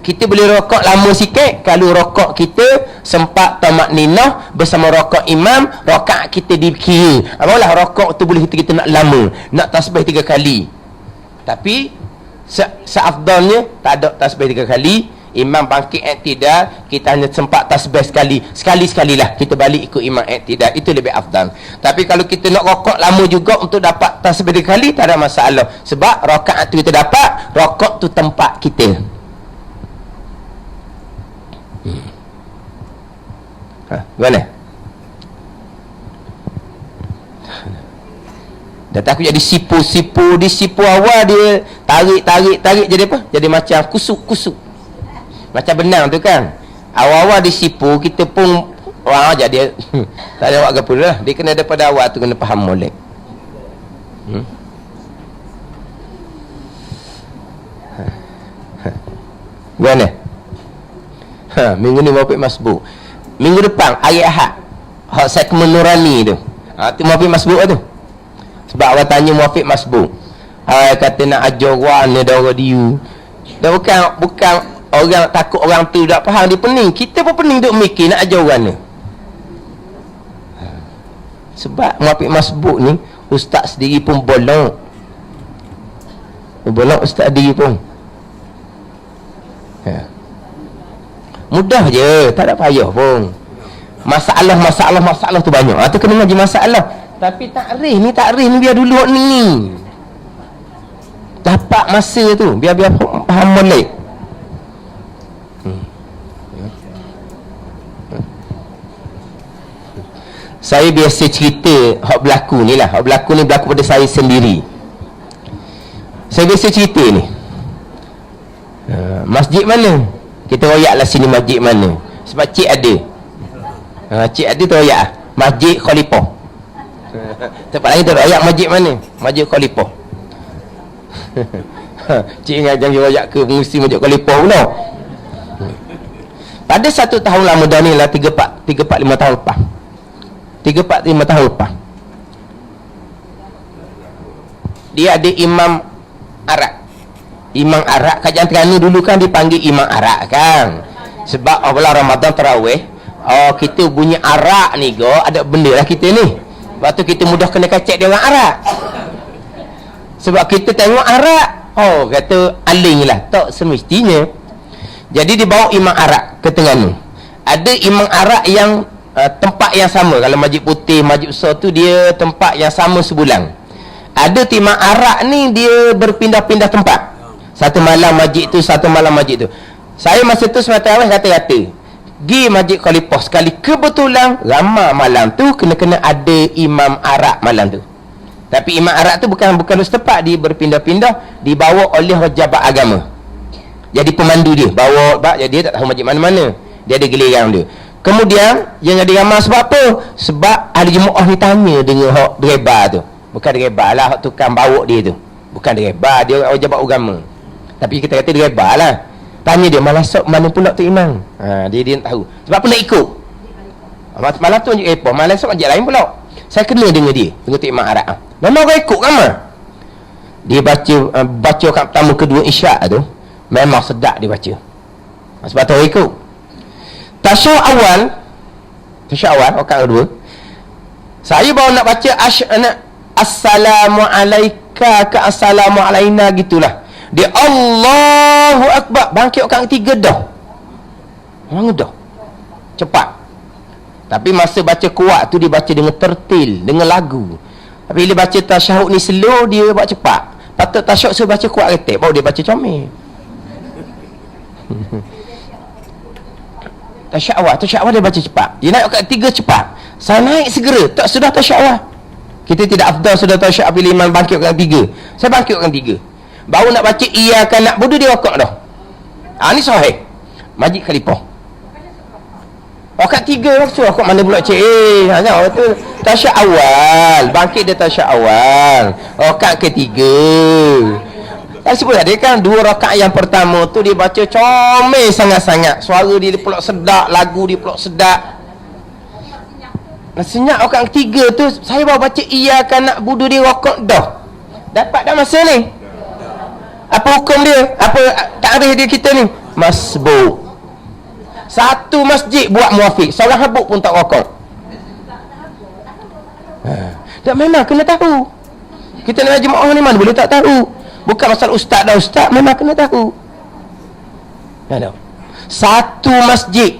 kita boleh rokok lama sikit. Kalau rokok kita sempat tamakninah bersama rokok imam, rakaat kita dikira. Apalah rokok tu boleh kita nak lama, nak tasbih 3 kali. Tapi seafdalnya tak ada tasbih 3 kali. Imam bangkit i'tidal, kita hanya sempat tasbih sekali lah, kita balik ikut imam i'tidal, itu lebih afdal. Tapi kalau kita nak rokok lama juga untuk dapat tasbih 3 kali, tak ada masalah. Sebab rakaat tu kita dapat, rokok tu tempat kita. Gimana? Dah takut jadi sipu-sipu. Di sipu awal dia tarik jadi apa? Jadi macam kusuk-kusuk, macam benang tu kan. Awal-awal di sipu, kita pun jadi tak ada buat apa lah. Dia kena daripada awal tu, kena faham molek. Gimana? Minggu ni Muhammad masbuk. Minggu depan hari Ahad, hak segmen Nurani tu. Tu Muhammad masbuk tu. Sebab awak tanya Muhammad masbuk. Kata nak ajar orang ni dah orang diu. Dah bukan orang takut orang tu tak faham, dia pening. Kita pun pening duk mikir nak ajar orang ni. Sebab Muhammad masbuk ni, ustaz sendiri pun bolong. Bolong ustaz sendiri pun. Mudah je, tak ada payah pun. Masalah tu banyak. Tu kena ngaji masalah. Tapi takrif ni biar dulu ni. Dapat masa tu, biar faham molek. Saya biasa cerita hak berlaku ni lah. Hak berlaku ni berlaku pada saya sendiri. Saya biasa cerita ni. Masjid mana? Kita royak lah sini masjid mana. Sebab cik ada. Cik ada tu royak lah. Masjid Khalifah. Tempat lain tu royak masjid mana? Masjid Khalifah. Cik ingat jangan royak ke mesti masjid Khalifah pula. Pada 1 tahun lama dah ni lah, 3-4-5 tahun lepas. 3-4-5 tahun lepas. Dia ada imam Arab. Imam Arab kajian Terengganu dulu kan dipanggil imam Arab kan. Sebab apabila Ramadan tarawih, kita bunyi Arab ni go, ada benda lah kita ni. Lepas tu kita mudah kena kacak dia orang Arab. Sebab kita tengok Arab, kata aling lah. Tak semestinya. Jadi dibawa imam Arab ke Terengganu. Ada imam Arab yang tempat yang sama. Kalau Masjid Putih, Masjid Besar tu dia tempat yang sama sebulan. Ada imam Arab ni dia berpindah-pindah tempat. Satu malam masjid tu, satu malam masjid tu. Saya masa tu semata awal kata-kata, Gi masjid Khalifah sekali, kebetulan ramai malam tu kena ada imam Arab malam tu. Tapi imam Arab tu bukan setempat, dia berpindah-pindah, dibawa oleh pejabat agama. Jadi pemandu dia, bawa, dia tak tahu masjid mana-mana. Dia ada giliran dia. Kemudian yang jadi ramai sebab apa? Sebab ahli jemaah ni tanya dengan hak driver tu. Bukan driver lah, hak tukang bawa dia tu. Bukan driver, dia pejabat agama. Tapi kita kata driver lah. Tanya dia, malam sok mana pula tu imam? Dia tak tahu. Sebab apa nak ikut? Malam tu masjid Khalifah, malam sok masjid lain pula. Saya kena dengan dia, dengan tu imam Arab. Memang orang ikut kan mah? Dia baca kat pertama kedua isyak tu, memang sedap dia baca. Sebab tu orang ikut. Tasyahud awal orang kedua, saya baru nak baca assalamu alayka ke assalamu alayna gitulah. Dia Allahu Akbar, bangkit orang ketiga dah. Orang dah cepat. Tapi masa baca kuat tu dia baca dengan tertil, dengan lagu. Tapi bila baca tasyahud ni slow, dia buat cepat. Patut tasyahud suruh baca kuat ketik, baru dia baca comel. Tasyahud awal dia baca cepat. Dia naik kat tiga cepat. Saya naik segera, tak sudah tasyahud awal. Kita tidak afdal sudah tasyahud bila imam bangkit kat tiga. Saya bangkit kat tiga. Baru nak baca iyyaka na'budu, dia rokok dah. Ni sahih. Masjid Khalifah. Rakaat tiga waktu rakaat mana pula cik? Tu tasyahud awal, bangkit dia tasyahud awal. Rakaat ketiga. Sebut dia kan dua rakaat yang pertama tu dia baca comel sangat-sangat. Suara dia pula sedap, lagu dia pula sedap. Senyap rakaat ketiga tu saya baru baca iyyaka na'budu, dia rakaat dah. Dapat dah masa ni? Apa hukum dia? Apa takrif dia kita ni? Masbuk. Satu masjid buat muafiq, seorang habuk pun tak rokok. Tak, memang kena tahu. Kita nak jemaah ni mana boleh tak tahu. Bukan masalah ustaz dah ustaz, memang kena tahu. Satu masjid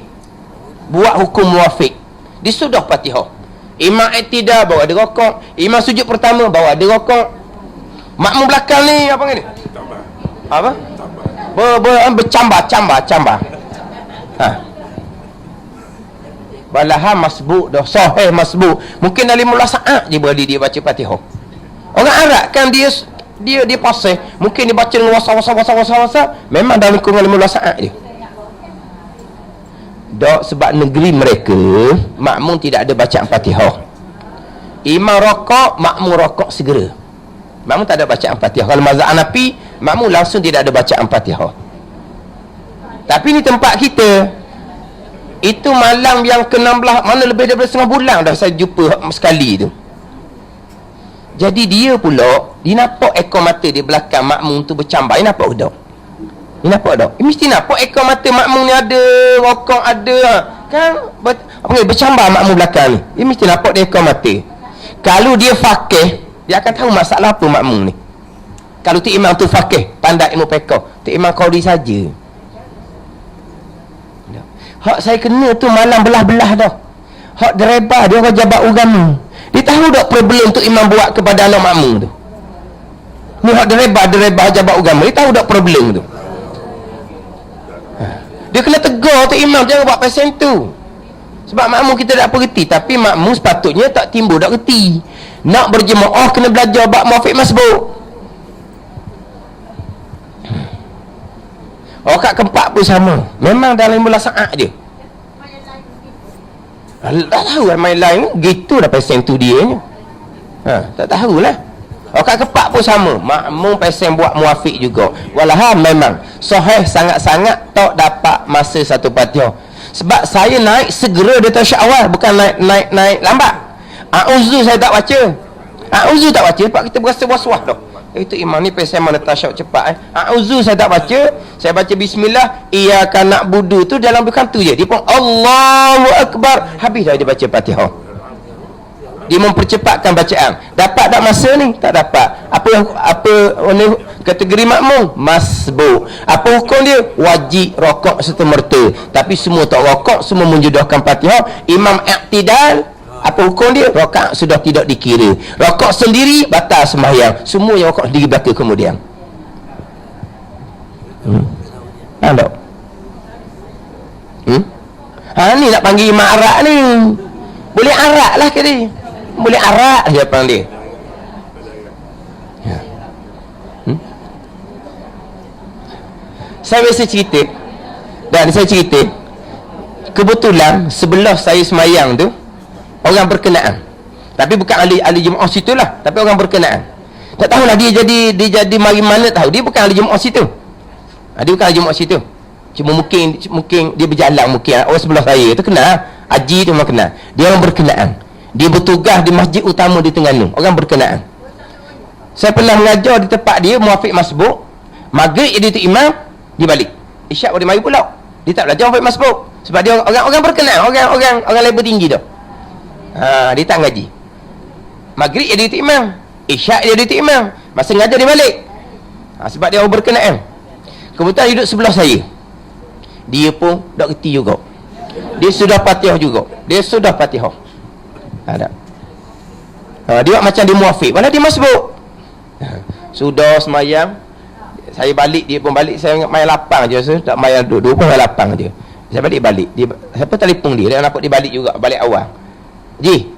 buat hukum muafiq. Disudah Fatihah. Imam i'tidal bawa ada rokok. Imam sujud pertama bawa ada rokok. Makmum belakang ni apa ni? Apa? Bercambah. Balahan masbuk dah, sahih masbuk. Mungkin dalam 15 saat je berada dia baca Fatihah. Orang Arab kan dia pasal, mungkin dia baca dengan wasa. Memang dalam kurang 15 saat je. Dak, sebab negeri mereka makmum tidak ada bacaan Fatihah. Imam rokok, makmum rokok segera. Makmum tak ada bacaan Fatihah. Kalau mazhab Hanafi, makmum langsung tidak ada bacaan Fatihah. Tapi ni tempat kita, itu malam yang ke-16, mana lebih daripada setengah bulan dah saya jumpa sekali tu. Jadi dia pula, dia nampak ekor mata di belakang makmum tu bercambah. Dia nampak tak? Dia nampak tak? Dia mesti nampak ekor mata makmum ni ada, rokok ada. Kan? Bercambah makmum belakang ni. Dia mesti nampak dia ekor mata. Kalau dia faqih, dia akan tahu masalah apa makmum ni. Kalau tu imam tu faqih, pandai ilmu fiqh, tu imam qadi saja. Hak saya kena tu malam belah-belah dah. Hak driver dia orang jabat agama. Dia tahu tak problem tu imam buat kepada anak makmum tu. Ni hak driver jabat agama. Dia tahu tak problem tu. Dia kena tegur tu imam, jangan buat pasal tu. Sebab makmum kita tak apa reti, tapi makmum sepatutnya tak timbul tak reti. Nak berjemaah kena belajar bab muafiq masbuk. Rakaat keempat pun sama. Memang dalam 15 saat je. Tak tahu main lain gitu dah pesen tu dia ni. Tak tahulah. Rakaat keempat pun sama. Makmum pesen buat muafiq juga. Walaupun memang sahih sangat-sangat tak dapat masa satu Fatihah. Sebab saya naik segera dia tasyahud awal, bukan naik lambat. A'udzu saya tak baca. A'udzu tak baca, sebab kita berasa was-was dah. Itu imam ni pesen mana tasyahud cepat. A'udzu saya tak baca. Saya baca bismillah, iyyaka na'budu tu dalam bukan tu je. Dia pun Allahu Akbar, habis dah dia baca Fatihah. Dia mempercepatkan bacaan. Dapat tak masa ni? Tak dapat. Apa kategori makmum? Masbuk. Apa hukum dia? Wajib rokok serta merta. Tapi semua tak rokok, semua menjudahkan Fatihah. Imam i'tidal, apa hukum dia? Rakaat sudah tidak dikira. Rokok sendiri batal sembahyang. Semua yang rokok sendiri batal kemudian. Nampak? nak panggil imam arak ni. Boleh arak lah ke dia. Boleh arak dia panggil. Ya. Saya biasa cerita, dan saya cerita, kebetulan sebelah saya semayang tu orang berkenaan, tapi bukan ahli jemaah situ lah, tapi orang berkenaan. Tak tahulah dia jadi mari mana tahu, dia bukan ahli jemaah situ. Dia bukan ahli jemaah situ. Cuma mungkin dia berjalan, mungkin orang sebelah saya tu kenal, haji tu memang kenal. Dia orang berkenaan. Dia bertugas di masjid utama di Terengganu, orang berkenaan. Saya pernah mengajar di tempat dia, muafiq masbuk. Maghrib dia tu imam, dia balik. Isyak baru dia mari pula. Dia tak belajar muafiq masbuk. Sebab dia orang berkenaan, orang level tinggi tu. Dia tak ngaji. Maghrib dia tu imam, isyak dia tu imam. Masa ngajar dia balik. Sebab dia orang berkenaan. Kebetulan duduk sebelah saya. Dia pun tak reti juga. Dia sudah Fatihah juga. Dia sudah Fatihah. Ada. Dia buat macam dia muafiq, malah dia masbuk. Sudah semayang, saya balik, dia pun balik. Saya main lapang je, so, tak main dua pun main lapang je. Saya balik dia, siapa telefon dia nampak dia balik juga, balik awal. Ji,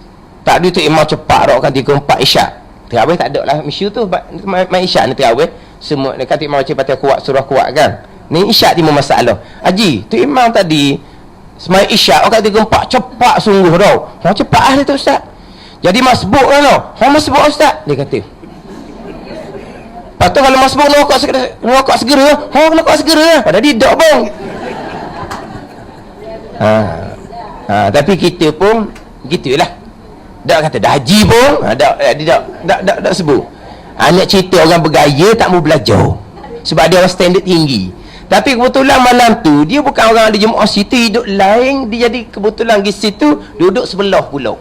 tak ada tu imam cepat kan 3-4 isyak. Terawih tak ada lah misi tu, main isyak ni terawih. Semua dekat imam baca Fatihah kuat, surah kuat kan. Ni isyak timbul masalah. Haji, tu imam tadi semai isyak orang 3-4 cepat sungguh tau. Cepat dia tu ustaz. Jadi masbuk kan tau. Masbuk ustaz, dia kata. Lepas tu kalau masbuk rokok segera. Rokok segera. Padahal dia tak bang. Tapi kita pun gitulah. Dak kata dah haji pun, dak sebut. Nak cerita orang bergaya tak mau belajar. Sebab dia orang standard tinggi. Tapi kebetulan malam tu dia bukan orang ada jemaah situ, hidup lain. Dia jadi kebetulan di situ duduk sebelah pula.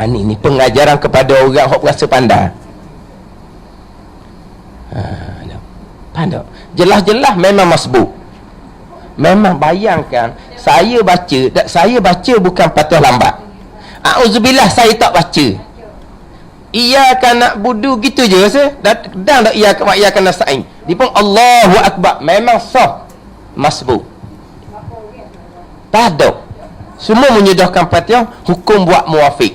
Ni pengajaran kepada orang hok rasa pandai. Pandai. Jelas-jelas memang masbuk. Memang bayangkan saya baca bukan Fatihah lambat. Auzubillah saya tak baca. Iyyaka na'budu gitu je rasa. Dan tak iyyaka nasta'in. Dia pun Allahu Akbar. Memang sah masbuk. Tak ada. Semua menyedahkan Fatihah, hukum buat muafiq.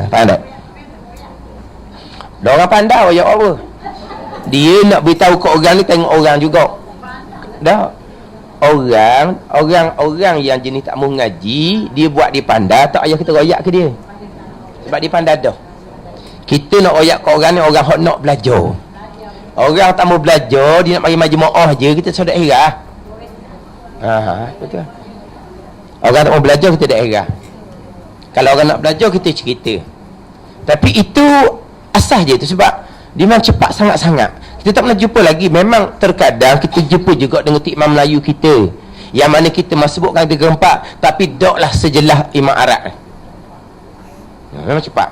Pandai. Dia orang pandai ya apa? Dia nak beritahu ke orang ni, tengok orang juga. Dah. Orang yang jenis tak mau ngaji, dia buat dia pandai, tak payah kita royak ke dia. Sebab dia pandai dah. Kita nak royak ke orang ni, orang hok nak belajar. Orang tak mau belajar, dia nak bagi majmuah je, kita sudah daerah. Betul. Orang tak mau belajar, kita daerah. Kalau orang nak belajar, kita cerita. Tapi itu asas je tu, sebab dia memang cepat sangat-sangat. Kita tak pernah jumpa lagi. Memang terkadang kita jumpa juga dengan Imam Melayu kita, yang mana kita masbukkan 3-4, tapi doklah sejelas Imam Arab. Memang cepat.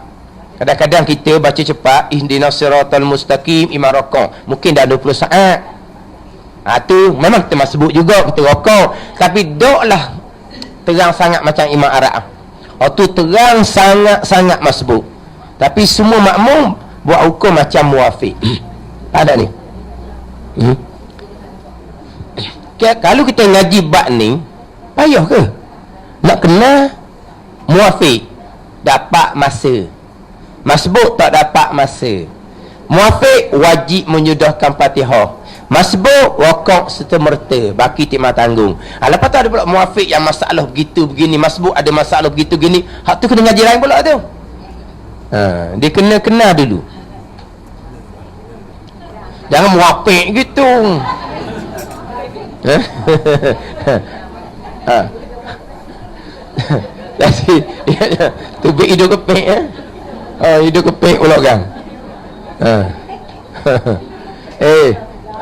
Kadang-kadang kita baca cepat, ihdinas siratal mustaqim, Imam rokok mungkin dah 20 saat. Tu memang kita masbuk juga, kita rokok, tapi doklah terang sangat macam Imam Arab. Tu terang sangat masbuk. Tapi semua makmum buat hukum macam muafiq. Ada ni. Kalau kita ngaji bab ni, payah ke? Nak kena muafiq, dapat masa. Masbuk tak dapat masa. Muafiq wajib menyudahkan Fatihah. Masbuk rokok serta-merta, baki timah tanggung. Lepas tu ada pula muafiq yang masalah begitu begini, masbuk ada masalah begitu begini. Hak tu kena ngaji lain pula tu. Dia kena kenal dulu. Jangan muafiq gitu. Jadi tubik hidung kepek hidung kepek pula kan.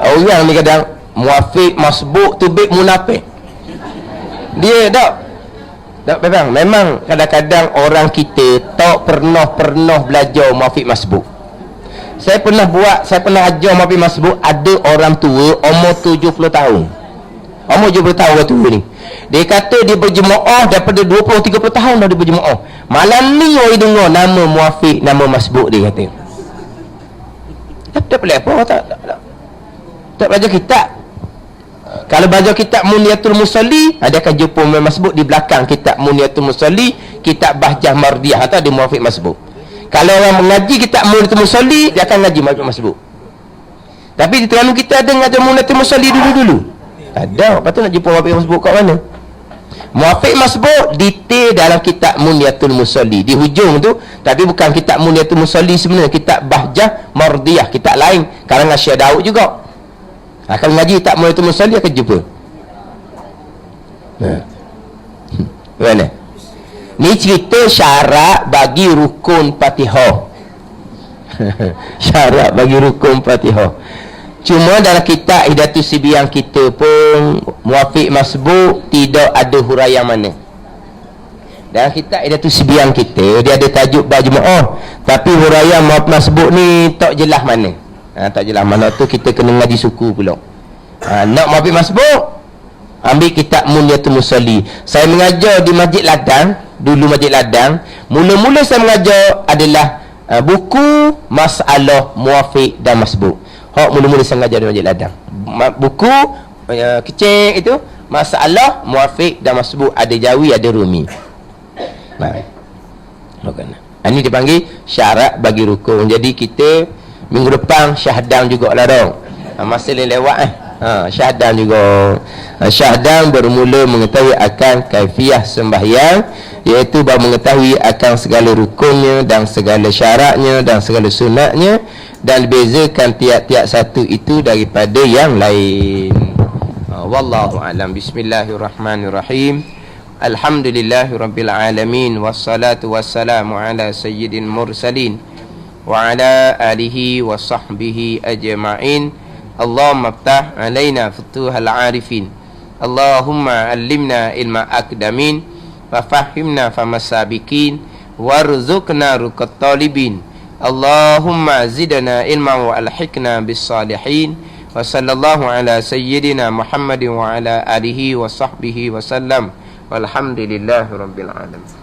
Orang ni kadang muafiq, masbuk, tubik, munafik. Dia tak memang kadang-kadang orang kita tak pernah belajar muafiq masbuk. Saya pernah ajar muafiq masbuk. Ada orang tua umur 70 tahun. Umur 70 tahun orang tua ni. Dia kata dia berjemaah daripada 20-30 tahun dah dia berjemaah. Malam ni orang dengar nama muafiq, nama masbuk dia kata. Tak pelik apa, tak belajar kitab. Kalau baca kitab Muniyatul Musalli, dia akan jumpa masbuk di belakang kitab Muniyatul Musalli, kitab Bahjah Mardiyah atau di Muwafiq Masbuk. Kalau orang mengaji kitab Muniyatul Musalli, dia akan ngaji Muwafiq Masbuk. Tapi di Terengganu kita ada ngaji Muniyatul Musalli dulu-dulu. Ada. Lepas tu nak jumpa Muwafiq Masbuk kat mana? Muwafiq Masbuk detail dalam kitab Muniyatul Musalli di hujung tu, tapi bukan kitab Muniyatul Musalli sebenarnya, kitab Bahjah Mardiyah, kitab lain karangan Syekh Daud juga. Kalau ngaji kitab Muniyatul Musalli akan jumpa. Mana? Ni cerita syarat bagi rukun Fatihah. Syarat bagi rukun Fatihah. Cuma dalam kitab Hidayatus Sibiyan kita pun Muwafiq Masbuk tidak ada huraian mana. Dalam kitab Hidayatus Sibiyan kita dia ada tajuk berjemaah, tapi huraian Muwafiq Masbuk ni tak jelas mana. Tak jelas mana tu kita kena ngaji suku pula. Nak Muwafiq Masbuk, ambil kitab Muniyatul Musalli. Saya mengajar di Masjid Ladang, dulu Masjid Ladang. Mula-mula saya mengajar adalah buku Masalah Muwafiq dan Masbuk. Mula-mula saya mengajar di Masjid Ladang. Buku kecil itu Masalah Muwafiq dan Masbuk, ada Jawi ada Rumi. Ini dipanggil syarat bagi rukun. Jadi kita minggu depan Syahdam jugalah dong. Masa ni lewat Syahdam juga. Syahdam bermula mengetahui akan kaifiah sembahyang, iaitu baru mengetahui akan segala rukunnya dan segala syaratnya dan segala sunatnya, dan bezakan tiap-tiap satu itu daripada yang lain. Wallahu a'lam. Bismillahirrahmanirrahim. Alhamdulillahirabbil alamin, wassalatu wassalamu ala sayyidil mursalin wa ala alihi wa sahbihi ajma'in. Allahumma aftah alaina futuhal arifin, Allahumma allimna ilma akdamin, wa fahimna famasabikin, warzuqna ruqat talibin. Allahumma zidna ilma wa alhiqna bis salihin. Wa sallallahu ala sayyidina Muhammadin wa ala alihi wa sahbihi wa sallam. Walhamdulillahi rabbil alamin.